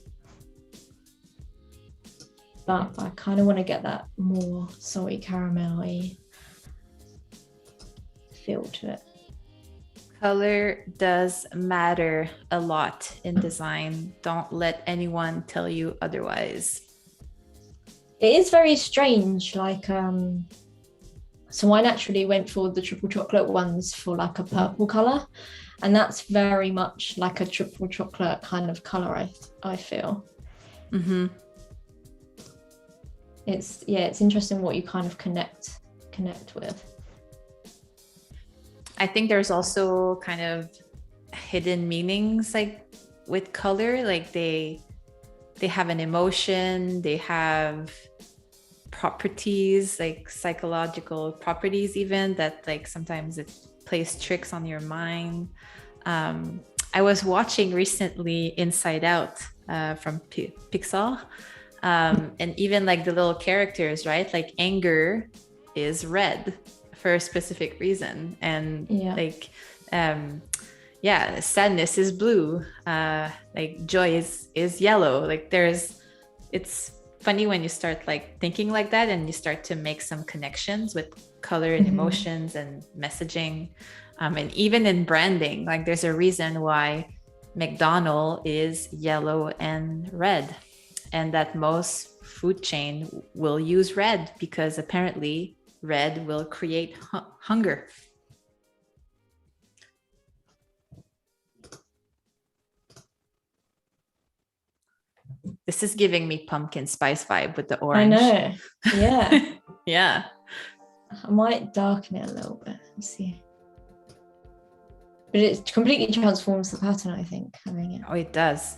But I kind of want to get that more salty caramel-y feel to it. Color does matter a lot in design. Don't let anyone tell you otherwise. It is very strange, like so I naturally went for the triple chocolate ones for like a purple color, and that's very much like a triple chocolate kind of color, I feel. It's interesting what you kind of connect with. I think there's also kind of hidden meanings like with color, like they have an emotion, they have properties, like psychological properties even, that like sometimes it plays tricks on your mind. I was watching recently Inside Out from Pixar, and even like the little characters, right? Like anger is red for a specific reason, and sadness is blue, like joy is yellow. Like it's funny when you start like thinking like that and you start to make some connections with color and emotions and messaging, and even in branding, like there's a reason why McDonald's is yellow and red, and that most food chain will use red because apparently red will create hunger. This is giving me pumpkin spice vibe with the orange. I know. Yeah. Yeah. I might darken it a little bit. Let's see. But it completely transforms the pattern, I think, having it. Oh, it does.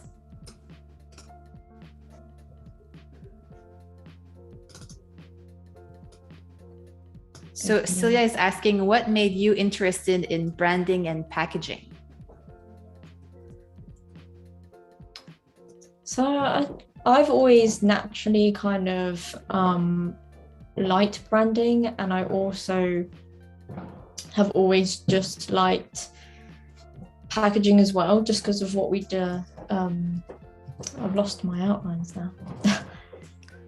So Celia is asking, what made you interested in branding and packaging? I've always naturally kind of liked branding, and I also have always just liked packaging as well, just because of what we do. I've lost my outlines now.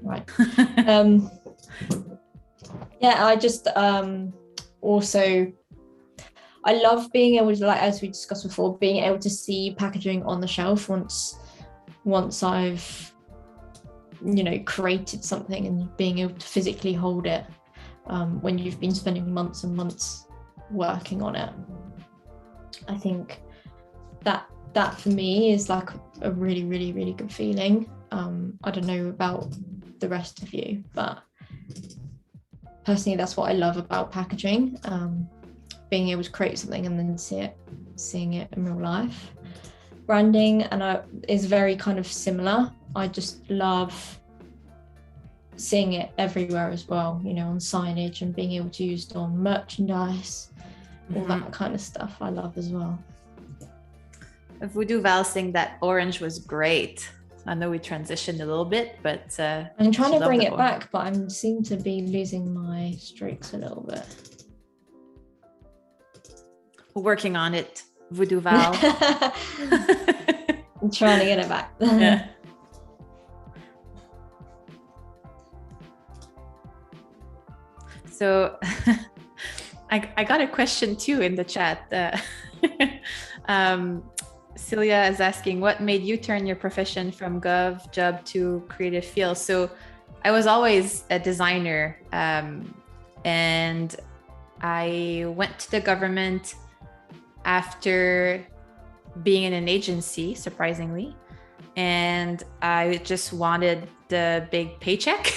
Right. Yeah, I just also I love being able to, like, as we discussed before, being able to see packaging on the shelf once I've, you know, created something, and being able to physically hold it when you've been spending months and months working on it. I think that for me is like a really, really, really good feeling. I don't know about the rest of you, but personally, that's what I love about packaging. Being able to create something and then seeing it in real life. Branding is very kind of similar. I just love seeing it everywhere as well, you know, on signage, and being able to use it on merchandise, all that kind of stuff I love as well. Voodoo Val saying that orange was great. I know we transitioned a little bit, but I'm trying to bring it back, but I seem to be losing my strokes a little bit. We're working on it, Voodoo Val. I'm trying to get it back. Yeah. So I got a question too in the chat. Celia is asking, what made you turn your profession from gov job to creative field? So I was always a designer, and I went to the government after being in an agency, surprisingly, and I just wanted the big paycheck,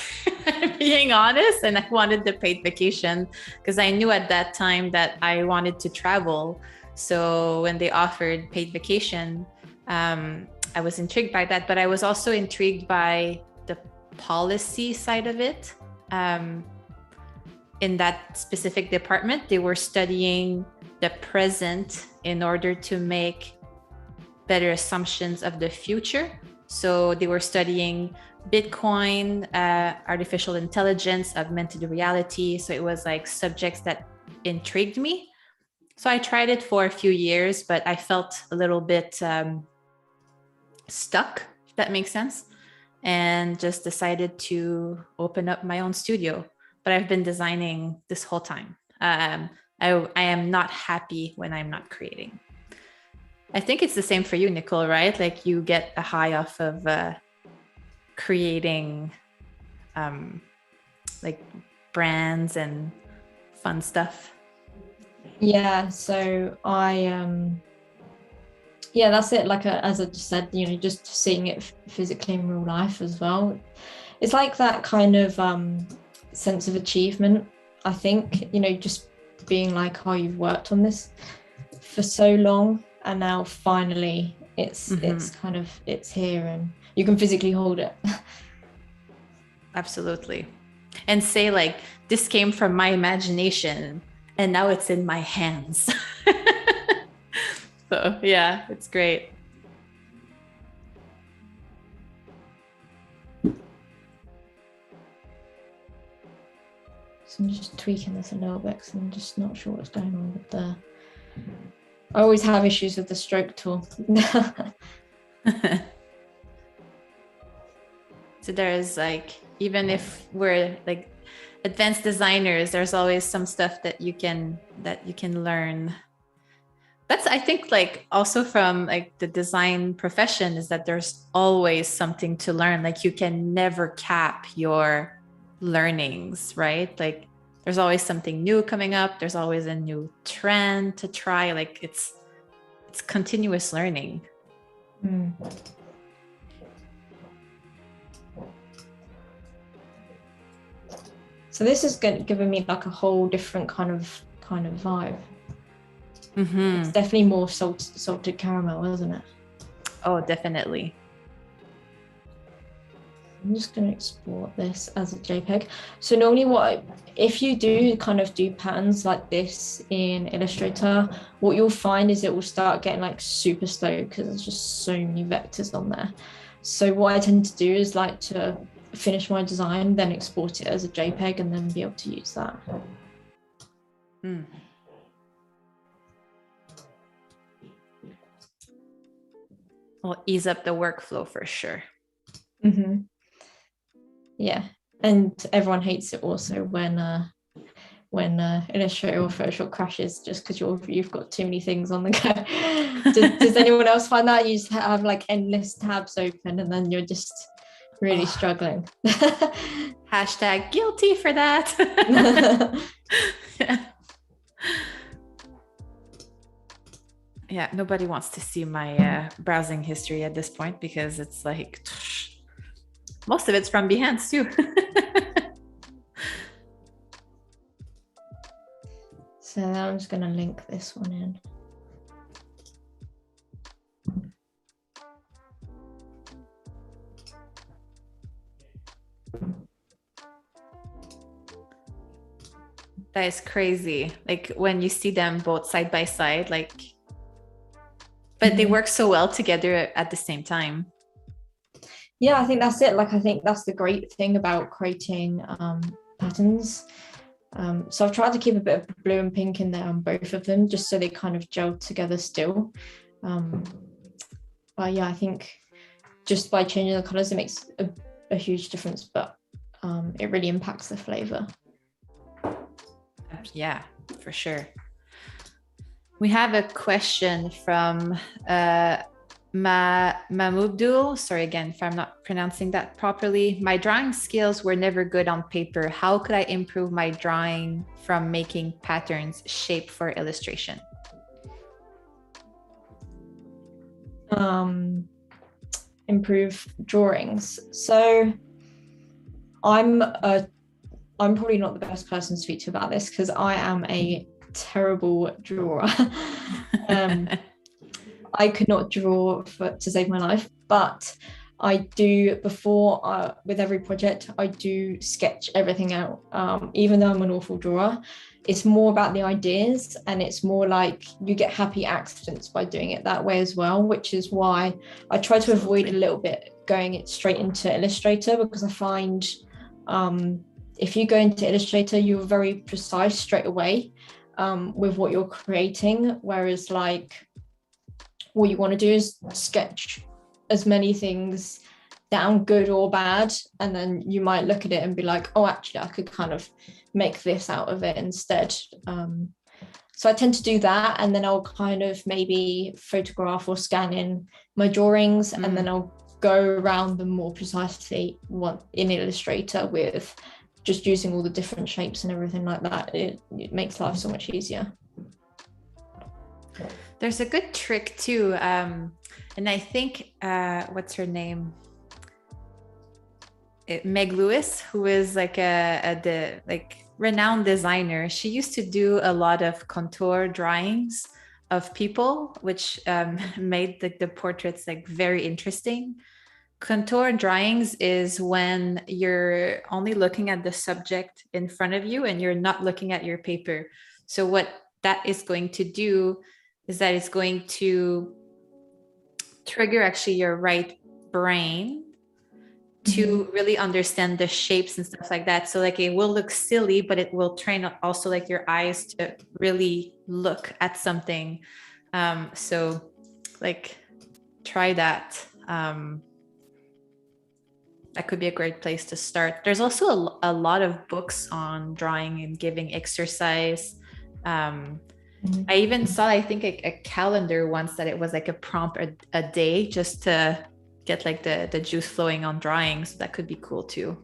being honest, and I wanted the paid vacation because I knew at that time that I wanted to travel. So when they offered paid vacation, I was intrigued by that, but I was also intrigued by the policy side of it. In that specific department, they were studying the present in order to make better assumptions of the future. So they were studying Bitcoin, artificial intelligence, augmented reality. So it was like subjects that intrigued me. So I tried it for a few years, but I felt a little bit stuck, if that makes sense, and just decided to open up my own studio. But I've been designing this whole time. I am not happy when I'm not creating. I think it's the same for you, Nicole, right? Like you get a high off of creating like brands and fun stuff. Yeah, so that's it. Like as I just said, you know, just seeing it physically in real life as well. It's like that kind of sense of achievement. I think, you know, just being like, oh, you've worked on this for so long, and now finally it's here, and you can physically hold it. Absolutely. And say like, this came from my imagination, and now it's in my hands. So yeah, it's great. So I'm just tweaking this a little bit because I'm just not sure what's going on with the... I always have issues with the stroke tool. So there's like, even if we're like advanced designers, there's always some stuff that you can learn. That's, I think, like also from like the design profession, is that there's always something to learn. Like you can never cap your learnings, right? Like there's always something new coming up. There's always a new trend to try. Like it's continuous learning. Mm. So this is giving me like a whole different kind of vibe. Mm-hmm. It's definitely more salted caramel, isn't it? Oh, definitely. I'm just going to export this as a JPEG. So normally if you do kind of do patterns like this in Illustrator, what you'll find is it will start getting like super slow because there's just so many vectors on there. So what I tend to do is like to finish my design, then export it as a JPEG and then be able to use that. Will ease up the workflow for sure. Yeah, and everyone hates it also when Illustrator or Photoshop crashes just because you've got too many things on the go. Does anyone else find that? You just have like endless tabs open and then you're just really struggling. Hashtag guilty for that. Yeah, nobody wants to see my browsing history at this point because it's like most of it's from Behance too. So I'm just going to link this one in. That is crazy. Like when you see them both side by side, like, but they work so well together at the same time. Yeah, I think that's it. Like, I think that's the great thing about creating patterns. So I've tried to keep a bit of blue and pink in there on both of them, just so they kind of gel together still. But yeah, I think just by changing the colors, it makes a huge difference, but it really impacts the flavor. Yeah, for sure. We have a question from Mahmoudul. Sorry again if I'm not pronouncing that properly. My drawing skills were never good on paper. How could I improve my drawing from making patterns shape for illustration? Improve drawings. So I'm probably not the best person to speak to about this because I am a terrible drawer. I could not draw to save my life, but I do with every project, I do sketch everything out. Even though I'm an awful drawer, it's more about the ideas, and it's more like you get happy accidents by doing it that way as well, which is why I try to avoid a little bit going straight into Illustrator, because I find if you go into Illustrator, you're very precise straight away with what you're creating, whereas like what you want to do is sketch as many things down, good or bad, and then you might look at it and be like, oh, actually I could kind of make this out of it instead. So I tend to do that, and then I'll kind of maybe photograph or scan in my drawings, and then I'll go around them more precisely in Illustrator with just using all the different shapes and everything like that. It makes life so much easier. There's a good trick too, and I think what's her name, Meg Lewis, who is like the renowned designer. She used to do a lot of contour drawings of people, which made the portraits like very interesting. Contour drawings is when you're only looking at the subject in front of you and you're not looking at your paper. So what that is going to do is that it's going to trigger actually your right brain to really understand the shapes and stuff like that. So like it will look silly, but it will train also like your eyes to really look at something. So like try that. That could be a great place to start. There's also a lot of books on drawing and giving exercise. I even saw, I think, a calendar once that it was like a prompt a day just to get like the juice flowing on drawing. So that could be cool too.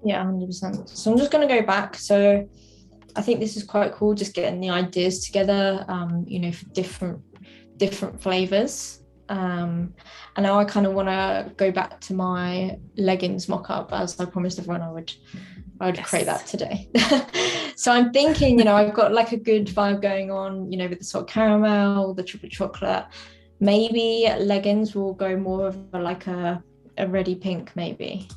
Yeah, 100%. So I'm just going to go back. So I think this is quite cool, just getting the ideas together, for different flavors. And now I kind of want to go back to my leggings mock-up, as I promised everyone I would create that today. So I'm thinking, I've got like a good vibe going on, with the salt caramel, the triple chocolate. Maybe leggings will go more of a reddy pink, maybe.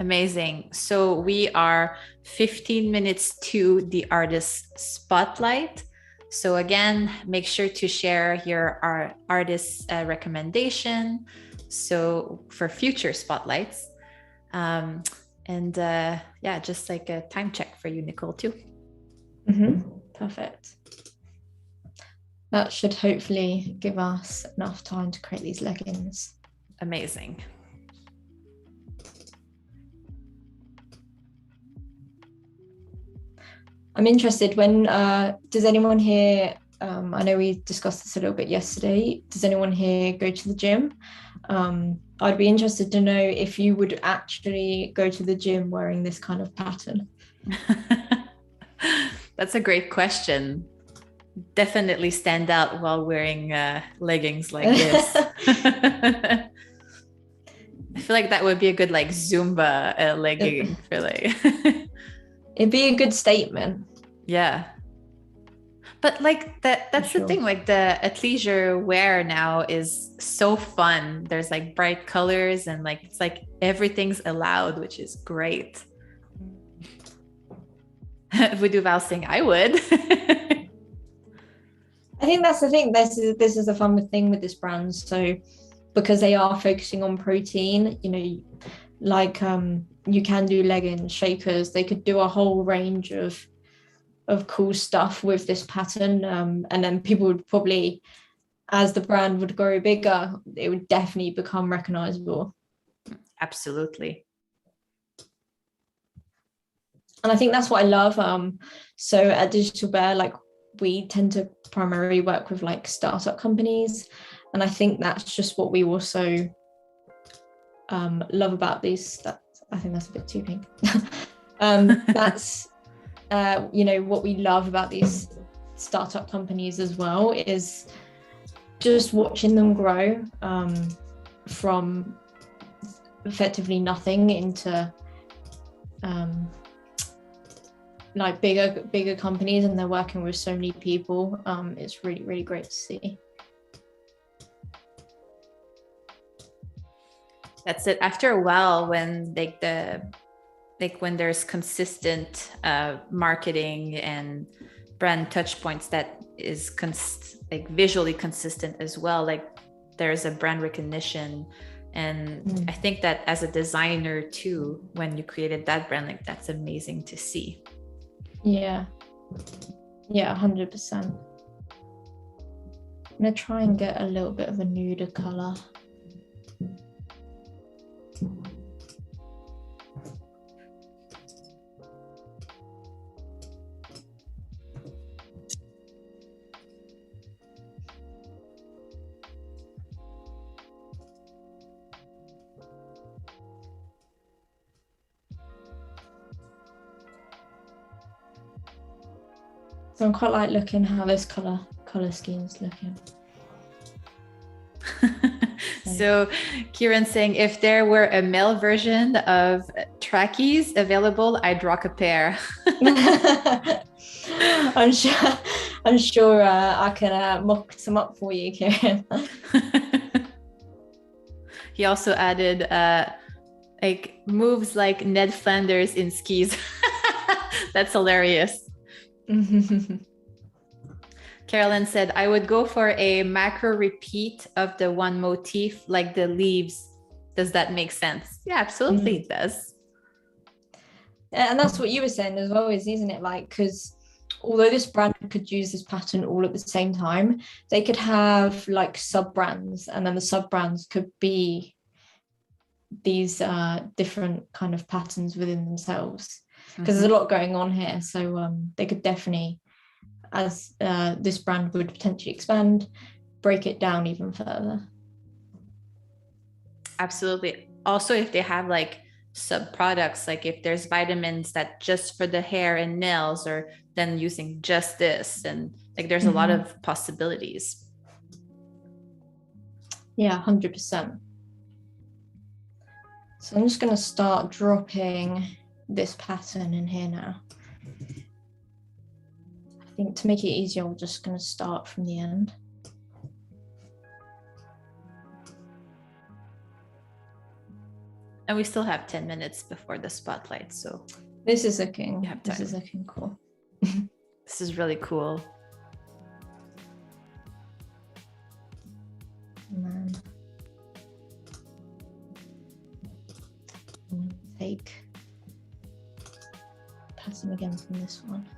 Amazing. So we are 15 minutes to the artist spotlight. So again, make sure to share your artist's recommendation. So for future spotlights. Yeah, just like a time check for you, Nicole, too. Perfect. That should hopefully give us enough time to create these leggings. Amazing. I'm interested when, does anyone here, I know we discussed this a little bit yesterday, does anyone here go to the gym? I'd be interested to know if you would actually go to the gym wearing this kind of pattern. That's a great question. Definitely stand out while wearing leggings like this. I feel like that would be a good like Zumba legging for like. It'd be a good statement. Yeah. But like that's the thing, like the athleisure wear now is so fun. There's like bright colors and like it's like everything's allowed, which is great. Voodoo Val saying I would. I think that's the thing. This is the fun thing with this brand. So because they are focusing on protein, you know, like you can do leggings, shakers, they could do a whole range of cool stuff with this pattern, and then people would probably, as the brand would grow bigger, it would definitely become recognizable. Absolutely. And I think that's what I love. So at Digital Bear, like we tend to primarily work with like startup companies, and I think that's just what we also love about these. I think that's a bit too pink. That's you know, what we love about these startup companies as well is just watching them grow from effectively nothing into like bigger companies, and they're working with so many people. It's really, really great to see. That's it. After a while, when when there's consistent marketing and brand touch points that is like visually consistent as well, like there's a brand recognition. And I think that as a designer too, when you created that brand, like that's amazing to see. Yeah 100%. I'm gonna try and get a little bit of a nude color. So I'm quite like looking how this color scheme is looking. So Kieran's saying if there were a male version of trackies available, I'd rock a pair. I'm sure I can mock some up for you, Kieran. He also added like moves like Ned Flanders in skis. That's hilarious. Carolyn said, I would go for a macro repeat of the one motif, like the leaves. Does that make sense? Yeah, absolutely it does. And that's what you were saying as well, isn't it? Like, because although this brand could use this pattern all at the same time, they could have like sub-brands, and then the sub-brands could be these different kind of patterns within themselves. Because there's a lot going on here. So they could definitely, as this brand would potentially expand, break it down even further. Absolutely. Also, if they have like sub products, like if there's vitamins that just for the hair and nails, or then using just this, and like there's a lot of possibilities. Yeah, 100%. So I'm just going to start dropping this pattern in here now. I think to make it easier, we're just going to start from the end. And we still have 10 minutes before the spotlight, so this is looking cool. This is really cool. And then I'm going to take pattern again from this one.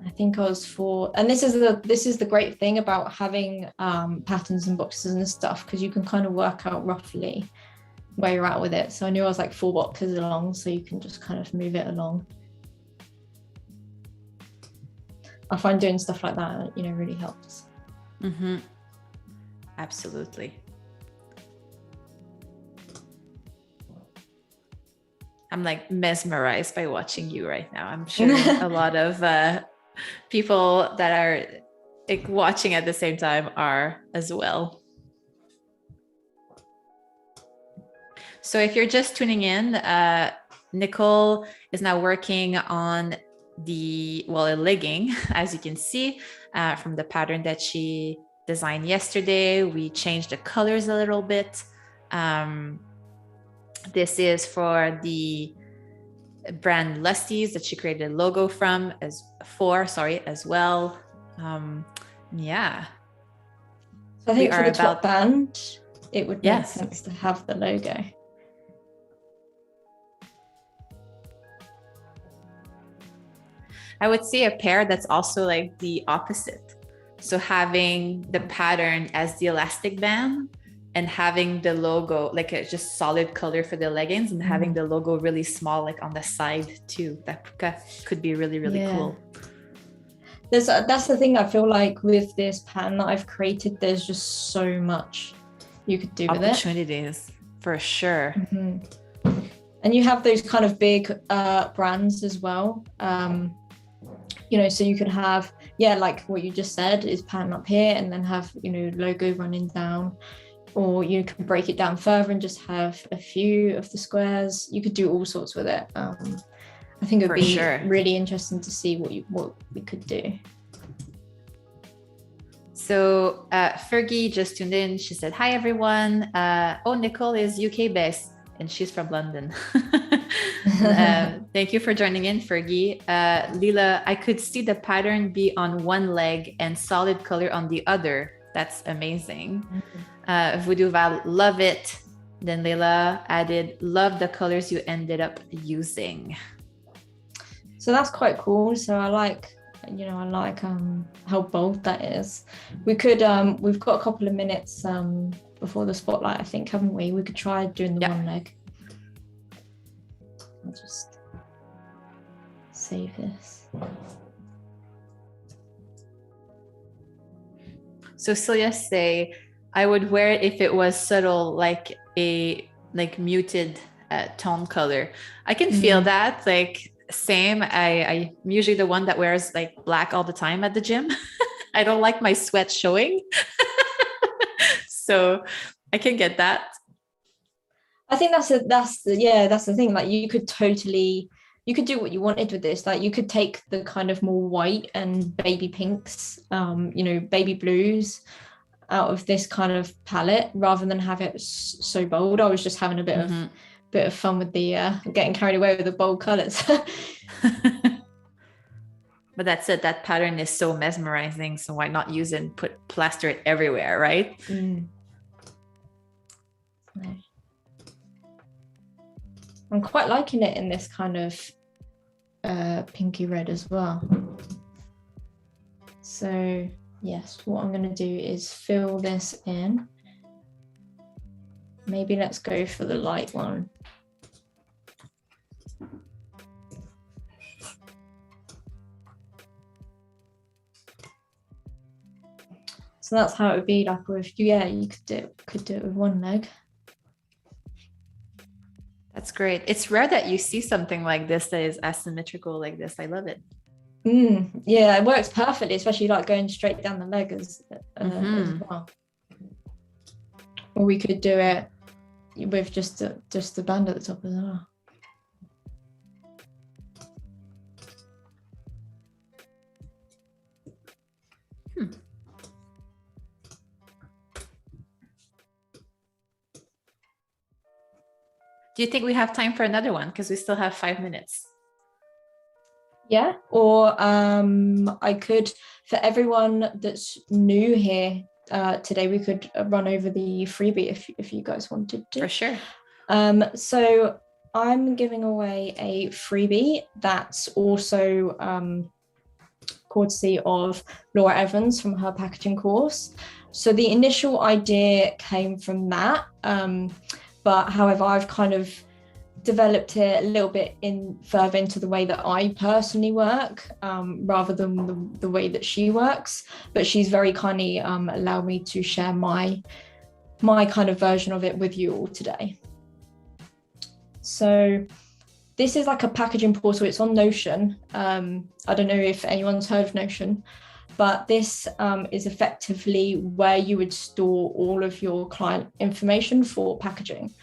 I think I was for, and this is the great thing about having patterns and boxes and stuff, because you can kind of work out roughly where you're at with it. So I knew I was like 4 boxes along, so you can just kind of move it along. I find doing stuff like that, you know, really helps. Mm-hmm. Absolutely. I'm like mesmerized by watching you right now. I'm sure a lot of people that are like watching at the same time are as well. So if you're just tuning in, Nicole is now working on a legging, as you can see from the pattern that she designed yesterday. We changed the colors a little bit. This is for the brand Lusties that she created a logo from as well. Yeah. So I think for the top band, it would make sense to have the logo. I would say a pair that's also like the opposite. So having the pattern as the elastic band and having the logo, like a just solid color for the leggings, and having the logo really small, like on the side too. That could be really, really cool. That's the thing. I feel like with this pattern that I've created, there's just so much you could do with it. Opportunities, for sure. Mm-hmm. And you have those kind of big brands as well. You know, so you could have, like what you just said is pattern up here and then have, you know, logo running down, or you can break it down further and just have a few of the squares. You could do all sorts with it. I think it would be really interesting to see what we could do. So Fergie just tuned in. She said, "Hi everyone. Nicole is UK based and she's from London." Thank you for joining in, Fergie. Lila, I could see the pattern be on one leg and solid color on the other. That's amazing. Voodoo Val, love it. Then Leila added, love the colors you ended up using. So that's quite cool. So I like how bold that is. We could we've got a couple of minutes before the spotlight, I think, haven't we? We could try doing the one leg. I'll just save this. So Celia say, I would wear it if it was subtle, like a muted tone color. I can feel that, like same. I'm usually the one that wears like black all the time at the gym. I don't like my sweat showing. So I can get that. I think that's the thing. Like you could do what you wanted with this. Like you could take the kind of more white and baby pinks, baby blues out of this kind of palette rather than have it so bold. I was just having a bit of fun with the getting carried away with the bold colors. But that's it. That pattern is so mesmerizing. So why not use it and plaster it everywhere, right? I'm quite liking it in this kind of pinky red as well. So yes, what I'm going to do is fill this in. Maybe let's go for the light one. So that's how it would be like with you could do it with one leg. That's great. It's rare that you see something like this that is asymmetrical like this. I love it. Yeah, it works perfectly, especially like going straight down the leg as well. Or we could do it with just the band at the top as well. Do you think we have time for another one? Because we still have 5 minutes. Yeah, or I could, for everyone that's new here today, we could run over the freebie if you guys wanted to. For sure. So I'm giving away a freebie that's also courtesy of Laura Evans from her packaging course. So the initial idea came from that, but however, I've kind of developed it a little bit further into the way that I personally work, rather than the way that she works. But she's very kindly allowed me to share my kind of version of it with you all today. So this is like a packaging portal. It's on Notion. I don't know if anyone's heard of Notion, but this is effectively where you would store all of your client information for packaging.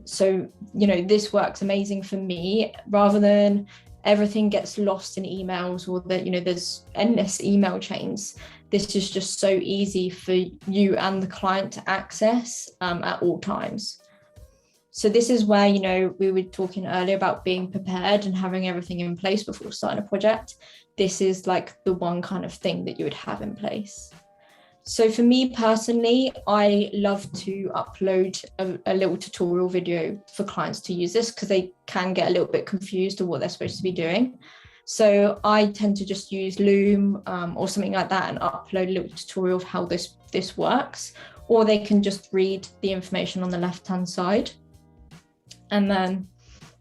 So, this works amazing for me. Rather than everything gets lost in emails, or that, there's endless email chains, this is just so easy for you and the client to access at all times. So this is where, we were talking earlier about being prepared and having everything in place before starting a project. This is like the one kind of thing that you would have in place. So for me personally, I love to upload a little tutorial video for clients to use this, because they can get a little bit confused of what they're supposed to be doing. So I tend to just use Loom or something like that and upload a little tutorial of how this works, or they can just read the information on the left-hand side. And then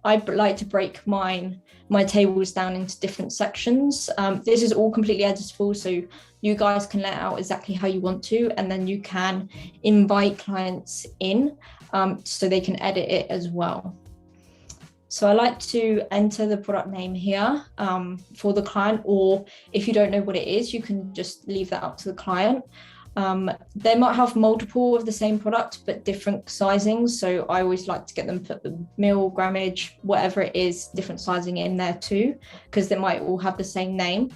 I like to break my tables down into different sections. This is all completely editable, so you guys can let out exactly how you want to, and then you can invite clients in so they can edit it as well. So I like to enter the product name here for the client, or if you don't know what it is, you can just leave that up to the client. They might have multiple of the same product, but different sizings. So I always like to get them put the mil, grammage, whatever it is, different sizing in there too, because they might all have the same name.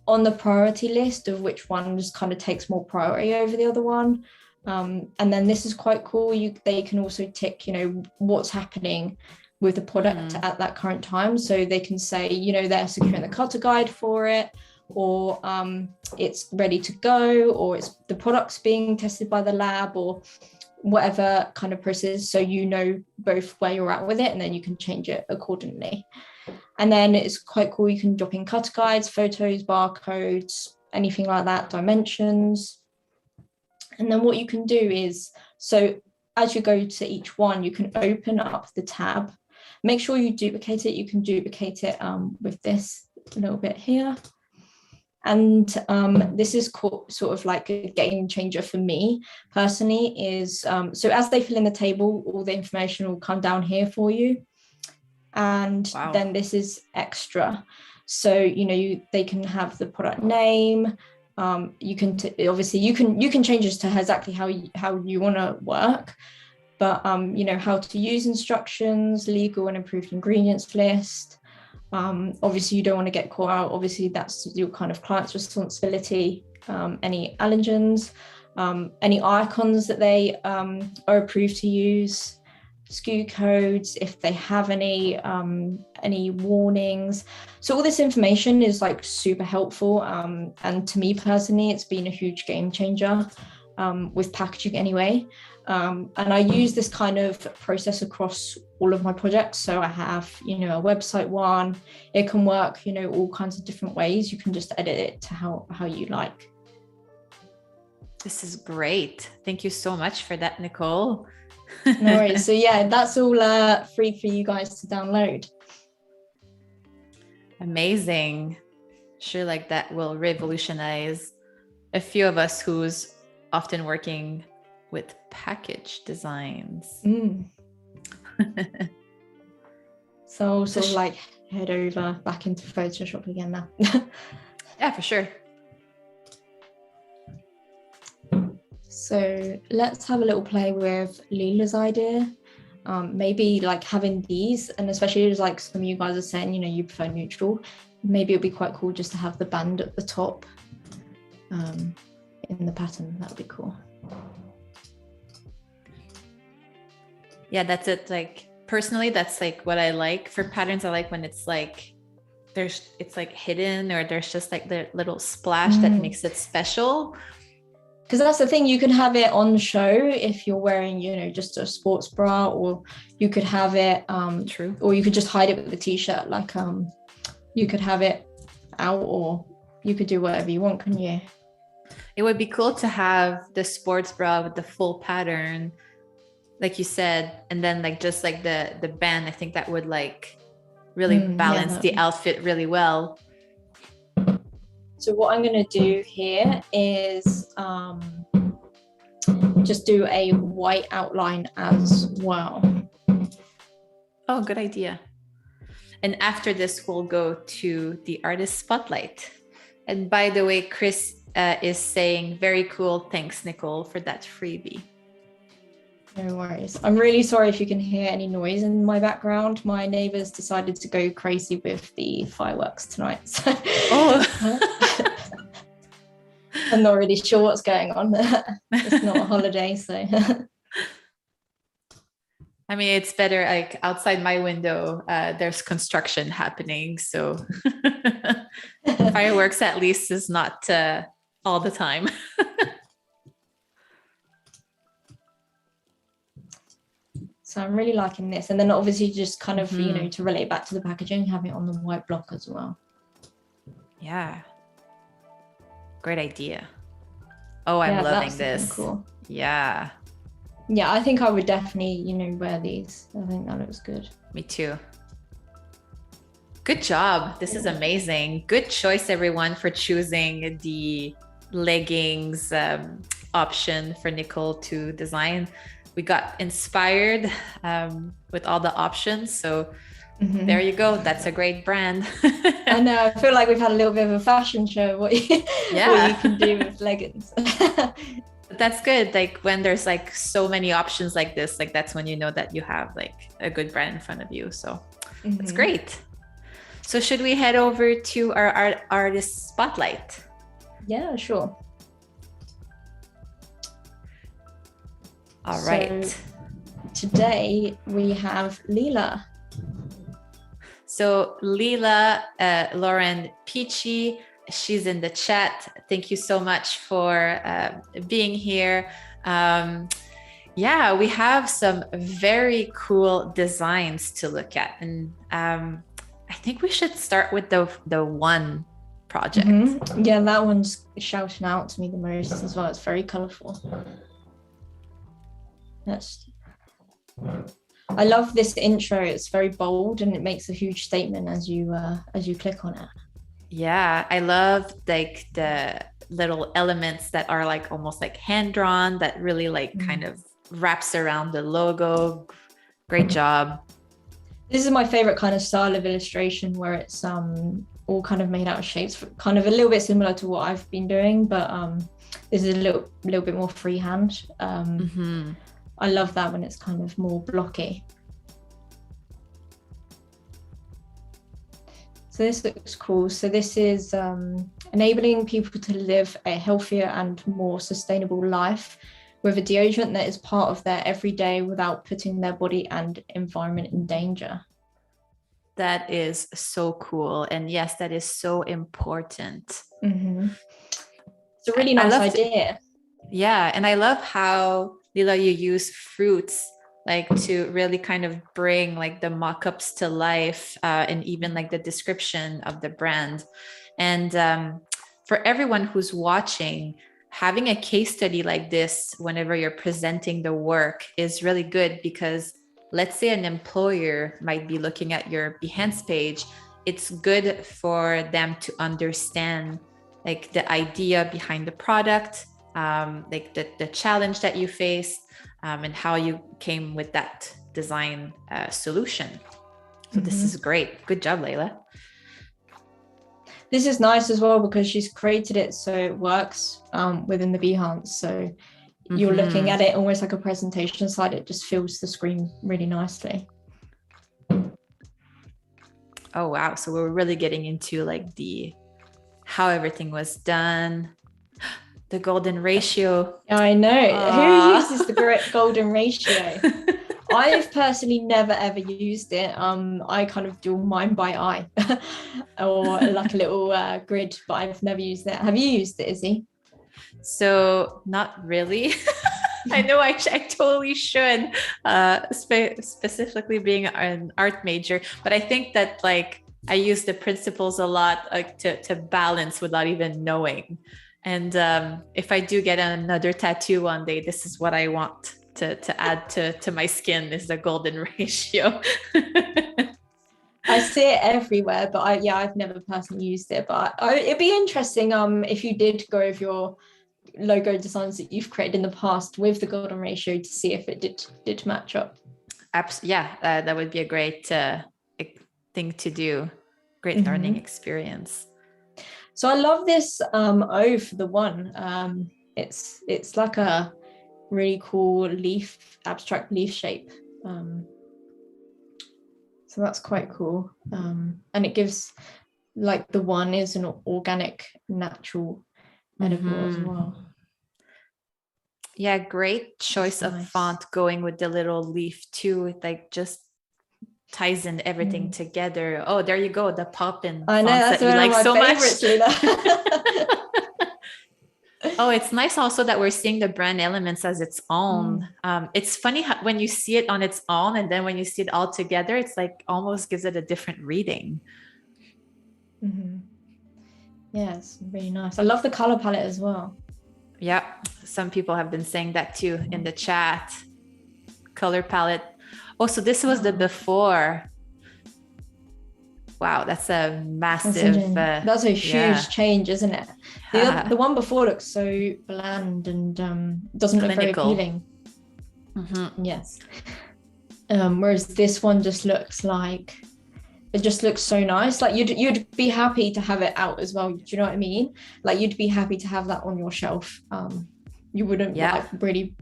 On the priority list of which one just kind of takes more priority over the other one. And then this is quite cool. They can also tick, what's happening with the product at that current time. So they can say, they're securing the cutter guide for it, or it's ready to go, or it's the product's being tested by the lab, or whatever kind of process. So both where you're at with it, and then you can change it accordingly. And then it's quite cool. You can drop in cutter guides, photos, barcodes, anything like that, dimensions. And then what you can do is, so as you go to each one, you can open up the tab. Make sure you duplicate it. You can duplicate it with this little bit here. And this is sort of like a game changer for me personally, is so as they fill in the table, all the information will come down here for you. And wow. Then this is extra. So, they can have the product name. You can obviously you can change this to exactly how you want to work. But, how to use instructions, legal and approved ingredients list. Obviously, you don't want to get caught out. Obviously, that's your kind of client's responsibility. Any allergens, any icons that they are approved to use, SKU codes, if they have any warnings. So all this information is like super helpful. And to me personally, it's been a huge game changer with packaging anyway. And I use this kind of process across all of my projects. So I have, a website one. It can work, all kinds of different ways. You can just edit it to how you like. This is great. Thank you so much for that, Nicole. No worries. So yeah, that's all free for you guys to download. Amazing. Sure, like that will revolutionize a few of us who's often working with package designs. So sort of like head over back into Photoshop again now. Yeah, for sure. So let's have a little play with Leela's idea. Maybe like having these, and especially as like some of you guys are saying, you prefer neutral, maybe it'd be quite cool just to have the band at the top in the pattern. That would be cool. Yeah, that's it. Like personally, that's like what I like for patterns. I like when it's like it's like hidden, or there's just like the little splash that makes it special. Because that's the thing, you can have it on show if you're wearing, just a sports bra, or you could have it, True. or you could just hide it with a t-shirt. Like, you could have it out, or you could do whatever you want, couldn't you? It would be cool to have the sports bra with the full pattern, like you said, and then like just like the band. I think that would like really balance the outfit really well. So what I'm going to do here is just do a white outline as well. Oh, good idea. And after this, we'll go to the artist spotlight. And by the way, Chris is saying, very cool. Thanks, Nicole, for that freebie. No worries. I'm really sorry if you can hear any noise in my background. My neighbors decided to go crazy with the fireworks tonight. So I'm not really sure what's going on there. It's not a holiday, so. I mean, it's better, like outside my window, there's construction happening. So fireworks at least is not all the time. So I'm really liking this. And then obviously just kind of, to relate back to the packaging, having it on the white block as well. Yeah. Great idea. Oh, I'm loving this. Cool. Yeah. Yeah, I think I would definitely, wear these. I think that looks good. Me too. Good job. This is amazing. Good choice, everyone, for choosing the leggings option for Nicole to design. We got inspired with all the options. So there you go. That's a great brand. I know. I feel like we've had a little bit of a fashion show. What you can do with leggings. That's good. Like when there's like so many options like this, like that's when you know that you have like a good brand in front of you. So it's great. So should we head over to our artist spotlight? Yeah, sure. All right. So today we have Leela. So Leela, Lauren Peachy, she's in the chat. Thank you so much for being here. Yeah, we have some very cool designs to look at. And I think we should start with the one project. Yeah, that one's shouting out to me the most as well. It's very colorful. I love this intro. It's very bold and it makes a huge statement as you click on it. Yeah, I love like the little elements that are like almost like hand drawn that really like kind of wraps around the logo. Great job. This is my favorite kind of style of illustration where it's all kind of made out of shapes, kind of a little bit similar to what I've been doing, but this is a little bit more freehand. I love that when it's kind of more blocky. So this looks cool. So this is enabling people to live a healthier and more sustainable life with a deodorant that is part of their everyday without putting their body and environment in danger. That is so cool. And yes, that is so important. It's a really nice idea. Yeah. And I love how, Leela, you use fruits like to really kind of bring like the mock-ups to life and even like the description of the brand. And for everyone who's watching, having a case study like this whenever you're presenting the work is really good, because let's say an employer might be looking at your Behance page. It's good for them to understand like the idea behind the product, like the challenge that you faced, and how you came with that design solution. So this is great. Good job, Layla. This is nice as well because she's created it so it works within the Behance. So you're looking at it almost like a presentation slide. It just fills the screen really nicely. Oh, wow. So we're really getting into like how everything was done. The golden ratio. I know. Who uses the golden ratio? I've personally never ever used it. I kind of do mine by eye or like a little grid, but I've never used it. Have you used it, Izzy? So not really. I know I totally should, specifically being an art major, but I think that like I use the principles a lot, like to balance without even knowing. And if I do get another tattoo one day, this is what I want to add to my skin, is the golden ratio. I see it everywhere, but I've never personally used it. But it'd be interesting if you did go with your logo designs that you've created in the past with the golden ratio to see if it did match up. Yeah, that would be a great thing to do. Great learning experience. So I love this O for the one. It's like a really cool abstract leaf shape. So that's quite cool. And it gives, like, the one is an organic, natural edible as well. Yeah, great choice of font, going with the little leaf too. It like just ties in everything together. Oh, there you go, the pop-in I know, fonts that's that you like so much. Oh, it's nice also that we're seeing the brand elements as its own. It's funny how, when you see it on its own and then when you see it all together, it's like almost gives it a different reading. Yeah, it's really nice. I love the color palette as well. Yeah, some people have been saying that too in the chat. Color palette. Oh, so this was the before. Wow, that's a massive. That's a huge change, isn't it? The one before looks so bland and doesn't look very appealing. Yes. Whereas this one just looks like, it just looks so nice. Like you'd be happy to have it out as well. Do you know what I mean? Like you'd be happy to have that on your shelf. You wouldn't like really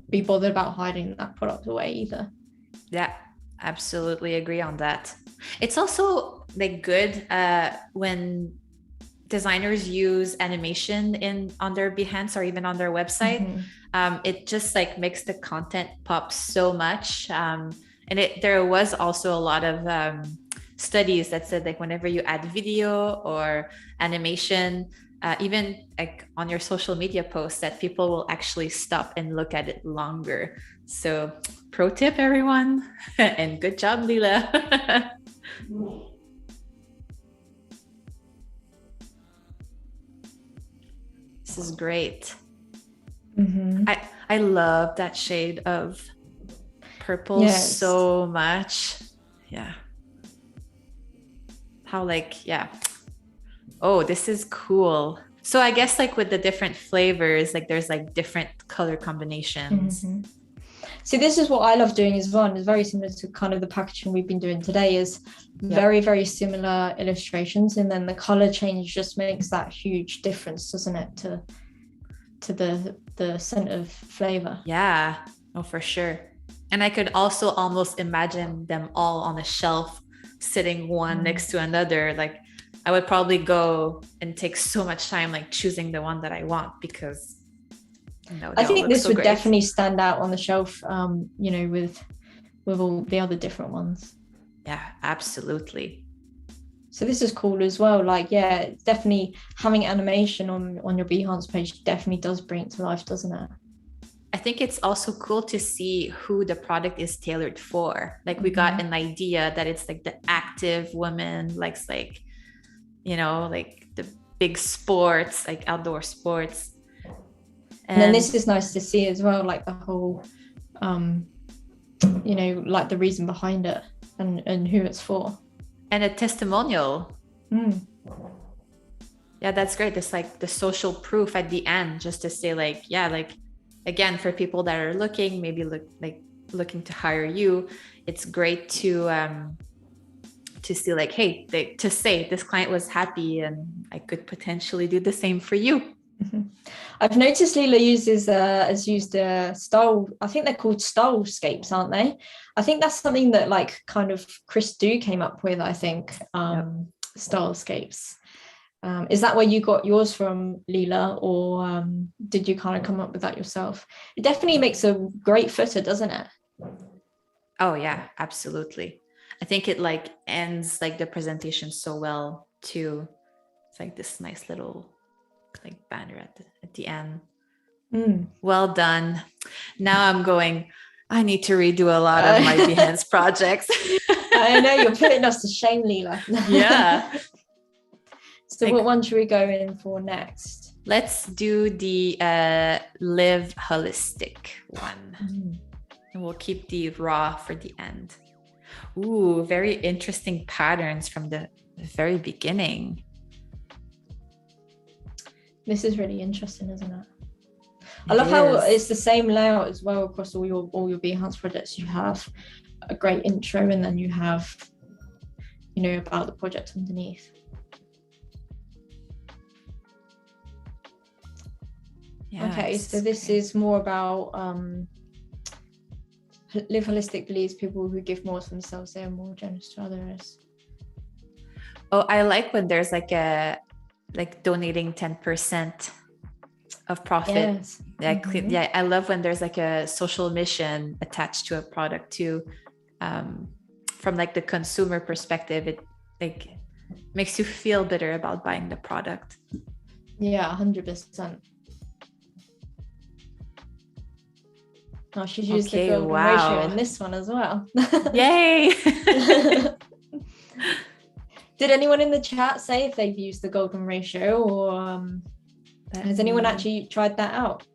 be bothered about hiding that product away either. Yeah, absolutely agree on that. It's also like good when designers use animation on their Behance or even on their website. It just like makes the content pop so much. And there was also a lot of studies that said like whenever you add video or animation, even like on your social media posts, that people will actually stop and look at it longer. So pro tip, everyone. And good job, Leela. This is great. I love that shade of purple so much. Yeah. How like, yeah. Oh, this is cool. So I guess like with the different flavors, like there's like different color combinations. See, this is what I love doing as well. And it's very similar to kind of the packaging we've been doing today, is very, very similar illustrations. And then the color change just makes that huge difference, doesn't it, to the scent of flavor. Yeah, oh, for sure. And I could also almost imagine them all on a shelf, sitting one next to another. Like I would probably go and take so much time like choosing the one that I want, because I think this would definitely stand out on the shelf, you know, with all the other different ones. Yeah, absolutely. So this is cool as well. Like, yeah, definitely having animation on your Behance page definitely does bring it to life, doesn't it? I think it's also cool to see who the product is tailored for. Like we got an idea that it's like the active woman likes, like, you know, like the big sports, like outdoor sports. And then this is nice to see as well, like the whole, you know, like the reason behind it and who it's for. And a testimonial. Yeah, that's great. It's like the social proof at the end, just to say like, yeah, like, again, for people that are looking, maybe looking to hire you, it's great to see like, hey, to say this client was happy and I could potentially do the same for you. I've noticed Leela has used a style. I think they're called stylescapes, aren't they? I think that's something that like kind of Chris Du came up with. I think stylescapes. Is that where you got yours from, Leela, or did you kind of come up with that yourself? It definitely makes a great footer, doesn't it? Oh yeah, absolutely. I think it like ends like the presentation so well too. It's like this nice little like banner at the end. Well done. Now I'm going, I need to redo a lot of my Behance projects. I know, you're putting us to shame, Leela. Yeah. So like, what one should we go in for next? Let's do the live holistic one. And we'll keep the raw for the end. Ooh, very interesting patterns from the very beginning. This is really interesting, isn't it? I love how it's the same layout as well across all your Behance projects. You have a great intro, and then you have, you know, about the project underneath. Yeah, okay, so this is more about live holistic believes people who give more to themselves, they are more generous to others. Oh, I like when there's like donating 10% of profit. Yes. Yeah, I love when there's like a social mission attached to a product too. From like the consumer perspective, it like makes you feel better about buying the product. Yeah, 100%. I should use the golden ratio in this one as well. Yay! Did anyone in the chat say if they've used the golden ratio, or has anyone actually tried that out?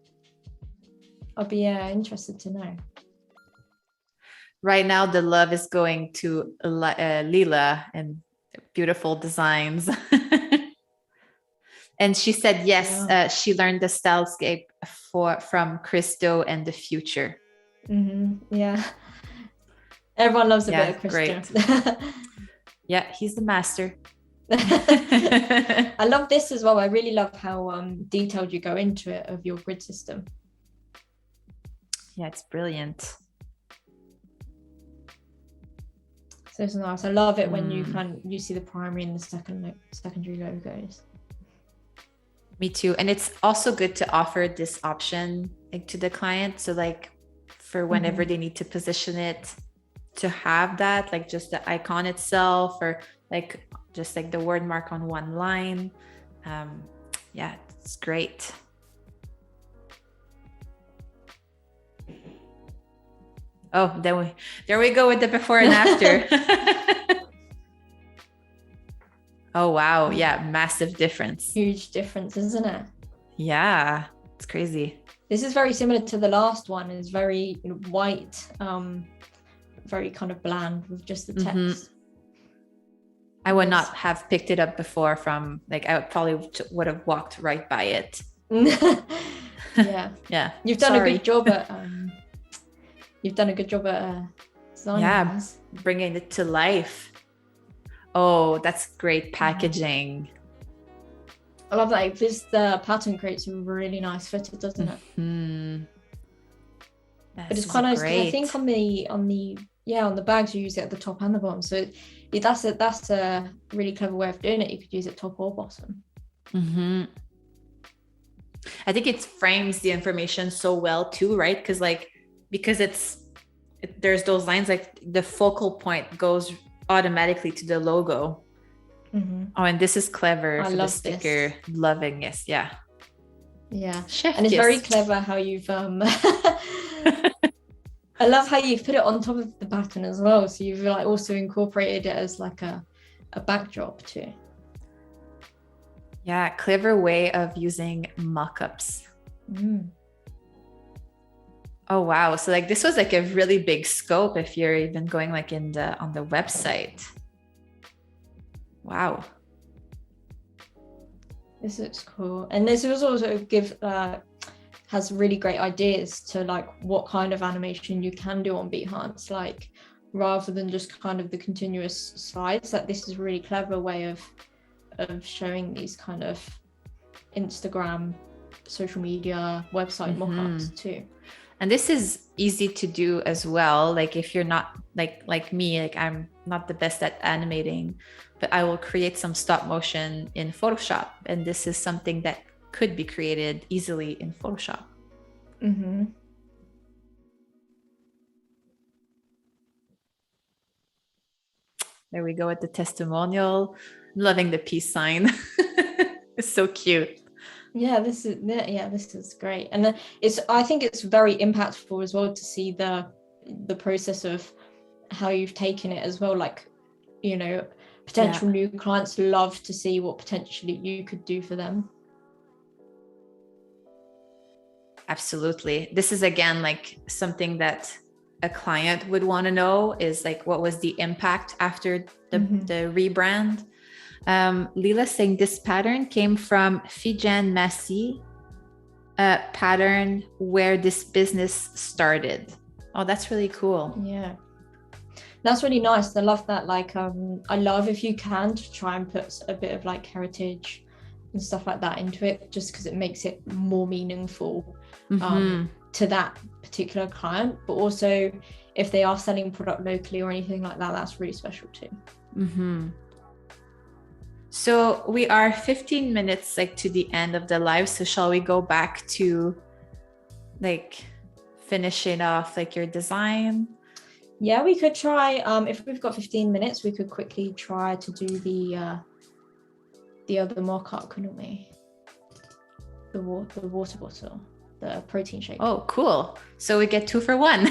I'll be interested to know. Right now, the love is going to Leela and beautiful designs. And she said, yes, she learned the stylescape from Christo and the future. Yeah. Everyone loves a bit of Christo. Great. Yeah, he's the master. I love this as well. I really love how detailed you go into it of your grid system. Yeah, it's brilliant. So it's nice. I love it when you see the primary and the secondary logos. Me too. And it's also good to offer this option like to the client. So like for whenever they need to position it, to have that, like just the icon itself, or like just like the word mark on one line. Yeah, it's great. Oh, there we go with the before and after. Oh, wow. Yeah. Massive difference. Huge difference, isn't it? Yeah. It's crazy. This is very similar to the last one. It's very white, very kind of bland with just the text. I would not have picked it up before from like, I would have walked right by it. Yeah. Yeah. You've done a good job at designing. Yeah. Bringing it to life. Oh, that's great packaging. I love that. The pattern creates a really nice footer, doesn't it? But it's quite nice because I think on the bags you use it at the top and the bottom. So that's a really clever way of doing it. You could use it top or bottom. I think it frames the information so well too, right? Because there's those lines, like the focal point goes automatically to the logo. Oh, and this is clever for the sticker. This. Loving this. Yeah. Chef and it's very clever how you've I love how you've put it on top of the pattern as well. So you've like also incorporated it as like a backdrop too. Yeah, clever way of using mockups. Oh wow. So like this was like a really big scope if you're even going like on the website. Wow. This looks cool. And this was also has really great ideas to like what kind of animation you can do on Behance, like rather than just kind of the continuous slides. Like this is a really clever way of showing these kind of Instagram, social media, website mockups too. And this is easy to do as well. Like if you're not like me, like I'm not the best at animating, but I will create some stop motion in Photoshop. And this is something that could be created easily in Photoshop. There we go with the testimonial. I'm loving the peace sign. It's so cute. This is great. And then I think it's very impactful as well to see the process of how you've taken it as well. Like, you know, potential new clients love to see what potentially you could do for them. Absolutely. This is again like something that a client would want to know, is like, what was the impact after the rebrand? Leela saying this pattern came from Fijan Massey, a pattern where this business started. Oh, that's really cool. Yeah, that's really nice. I love that. Like, I love if you can to try and put a bit of like heritage and stuff like that into it, just because it makes it more meaningful to that particular client. But also, if they are selling product locally or anything like that, that's really special too. So we are 15 minutes like to the end of the live. So shall we go back to like finishing off like your design? Yeah, we could try. If we've got 15 minutes, we could quickly try to do the other mock-up, couldn't we? The water bottle, the protein shake. Oh, cool. So we get 2 for 1.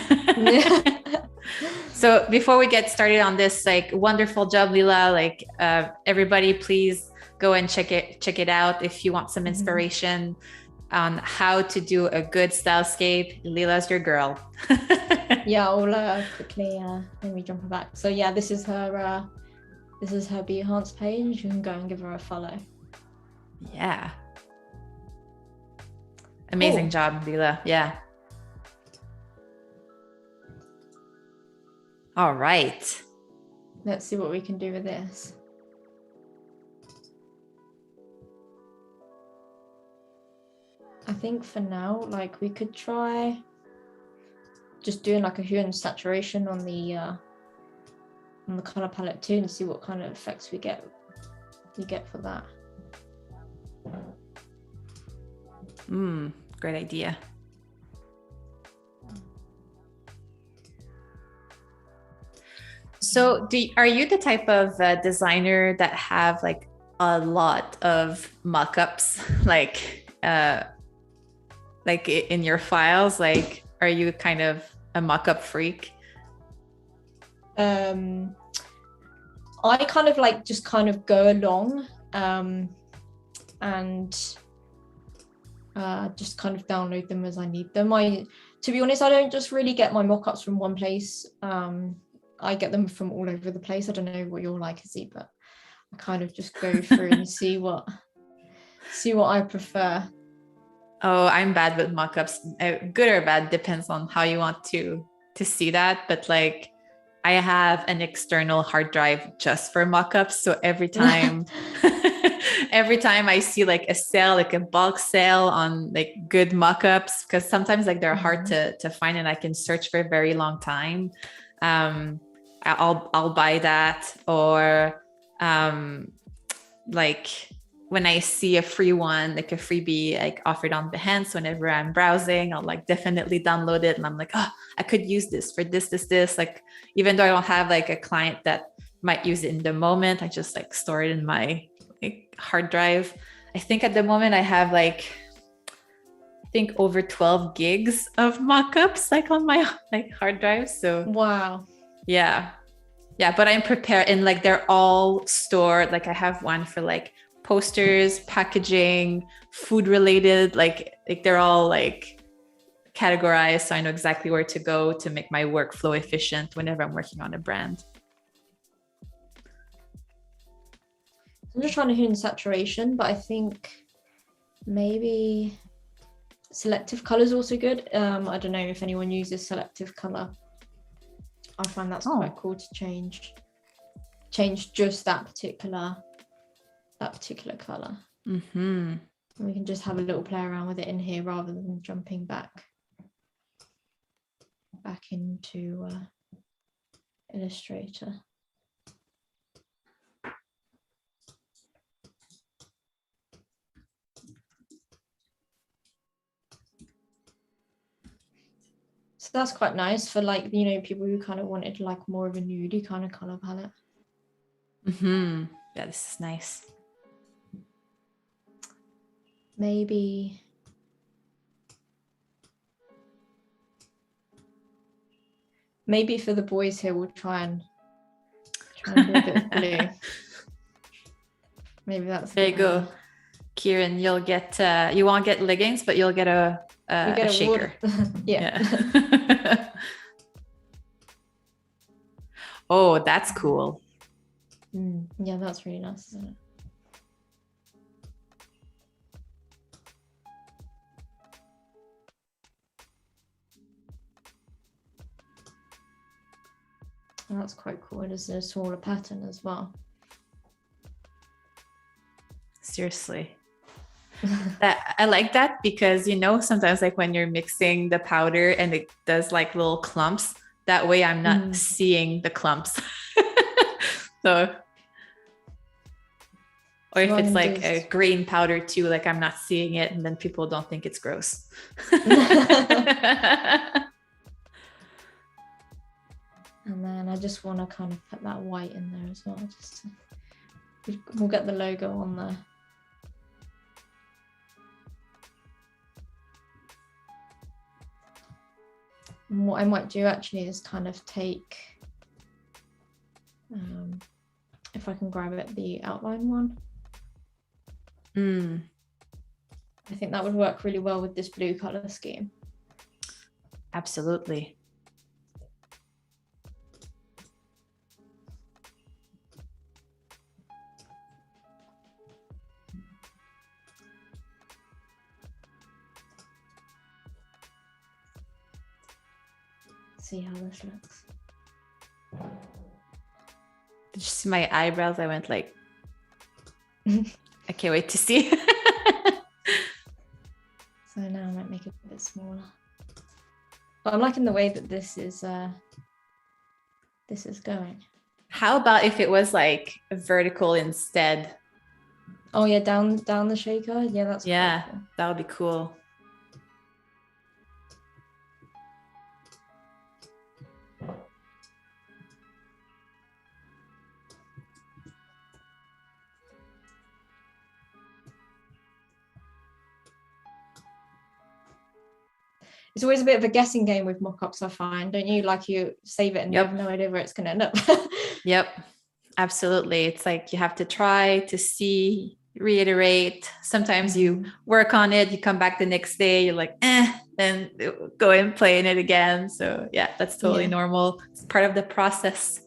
So before we get started on this, like, wonderful job, Leela. Like, everybody, please go and check it out if you want some inspiration on how to do a good stylescape. Leela's your girl. Yeah, I'll quickly let me jump her back. So yeah, this is her Behance page. You can go and give her a follow. Yeah. Amazing job, Leela. Yeah. All right. Let's see what we can do with this. I think for now, like, we could try just doing like a hue and saturation on the color palette too, and see what kind of effects we get for that. Great idea. So are you the type of designer that have like a lot of mockups, like in your files? Like, are you kind of a mockup freak? I kind of like just kind of go along and just kind of download them as I need them. To be honest, I don't just really get my mockups from one place. I get them from all over the place. I don't know what you're like, Izzy, but I kind of just go through and see what I prefer. Oh, I'm bad with mockups. Good or bad depends on how you want to see that. But like, I have an external hard drive just for mockups. So every time I see like a sale, like a bulk sale on like good mockups, because sometimes like they're hard to find and I can search for a very long time. I'll buy that. Or like when I see a free one, like a freebie like offered on Behance, whenever I'm browsing, I'll like definitely download it. And I'm like, oh, I could use this for this. Like, even though I don't have like a client that might use it in the moment, I just like store it in my like hard drive. I think at the moment I have over 12 gigs of mockups like on my like hard drive. So wow. Yeah, but I'm prepared, and like they're all stored. Like I have one for like posters, packaging, food related, like they're all like categorized, so I know exactly where to go to make my workflow efficient whenever I'm working on a brand. I'm just trying to hit in saturation, but I think maybe selective color is also good. I don't know if anyone uses selective color. I find that's quite cool to change just that particular color. And we can just have a little play around with it in here rather than jumping back into Illustrator. So that's quite nice for like, you know, people who kind of wanted like more of a nudie kind of color palette. Mm-hmm. Yeah, this is nice. Maybe for the boys here, we'll try and do a bit of blue. Maybe that's there you go, Kieran. You'll get you won't get leggings, but you'll get a shaker. Yeah. Oh, that's cool. Yeah, that's really nice, isn't it? And that's quite cool. It is a smaller pattern as well. Seriously. That I like that because, you know, sometimes like when you're mixing the powder and it does like little clumps, that way I'm not seeing the clumps. So, or if it's like a green powder too, like I'm not seeing it and then people don't think it's gross. And then I just want to kind of put that white in there as well. We'll get the logo on there. And what I might do actually is kind of take, if I can grab it, the outline one. I think that would work really well with this blue color scheme. Absolutely. See how this looks. Did you see my eyebrows? I went like, I can't wait to see. So now I might make it a bit smaller. But I'm liking the way that this is going. How about if it was like vertical instead? Oh yeah, down the shaker. Yeah, that's cool. That would be cool. It's always a bit of a guessing game with mock-ups, I find, don't you? Like you save it and you have no idea where it's going to end up. Yep, absolutely. It's like you have to try to see, reiterate. Sometimes you work on it, you come back the next day, you're like, then go and play in it again. So yeah, that's totally normal. It's part of the process.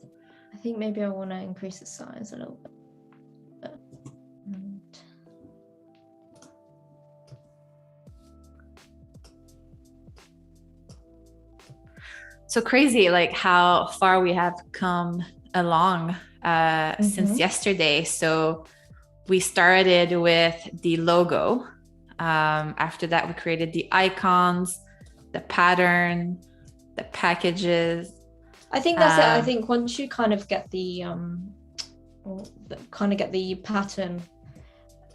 I think maybe I want to increase the size a little bit. So crazy, like how far we have come along since yesterday. So we started with the logo. After that, we created the icons, the pattern, the packages. I think that's it. I think once you kind of get the pattern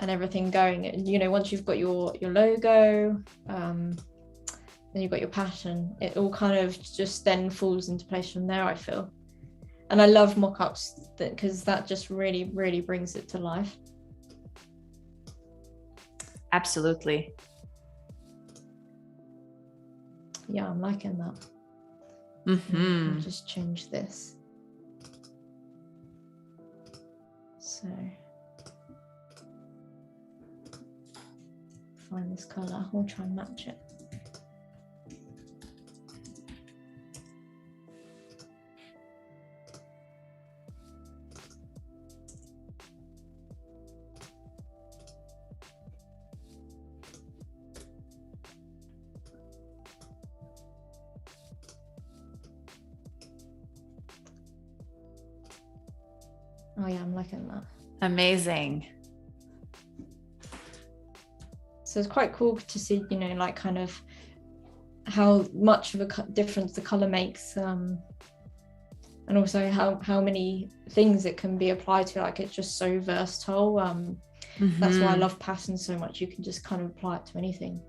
and everything going, you know, once you've got your logo, then you've got your pattern, it all kind of just then falls into place from there, I feel. And I love mock-ups because that just really, really brings it to life. Absolutely. Yeah, I'm liking that. I'll just change this. So find this color, we'll try and match it. Oh yeah, I'm liking that. Amazing. So it's quite cool to see, you know, like kind of how much of a difference the color makes, and also how many things it can be applied to. Like it's just so versatile. That's why I love patterns so much. You can just kind of apply it to anything.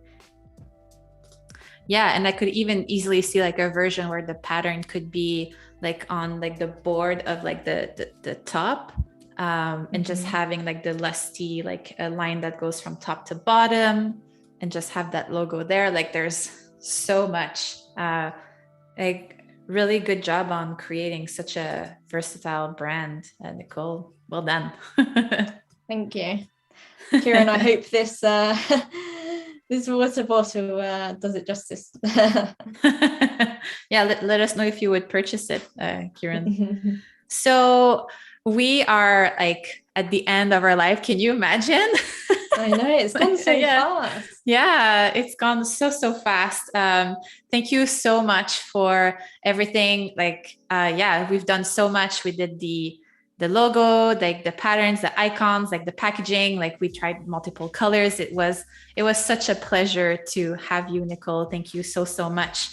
Yeah, and I could even easily see like a version where the pattern could be like on like the board of like the top, and just having like the Lusty, like a line that goes from top to bottom, and just have that logo there. Like there's so much. Like really good job on creating such a versatile brand, Nicole. Well done. Thank you, Kieran. I hope this this water bottle does it justice. Yeah, let us know if you would purchase it, Kieran. So we are like at the end of our life. Can you imagine? I know, it's gone so fast. Yeah, it's gone so fast. Thank you so much for everything. Like, yeah, we've done so much. We did the logo, like the patterns, the icons, like the packaging. Like we tried multiple colors. It was such a pleasure to have you, Nicole. Thank you so much.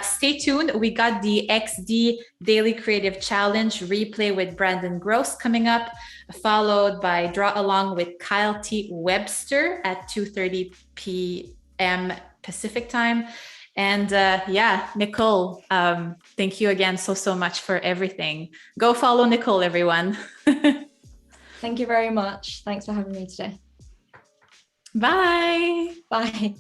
Stay tuned. We got the XD Daily Creative Challenge replay with Brandon Gross coming up, followed by Draw Along with Kyle T. Webster at 2:30 p.m. Pacific time. And yeah, Nicole, thank you again so much for everything. Go follow Nicole, everyone. Thank you very much. Thanks for having me today. Bye. Bye.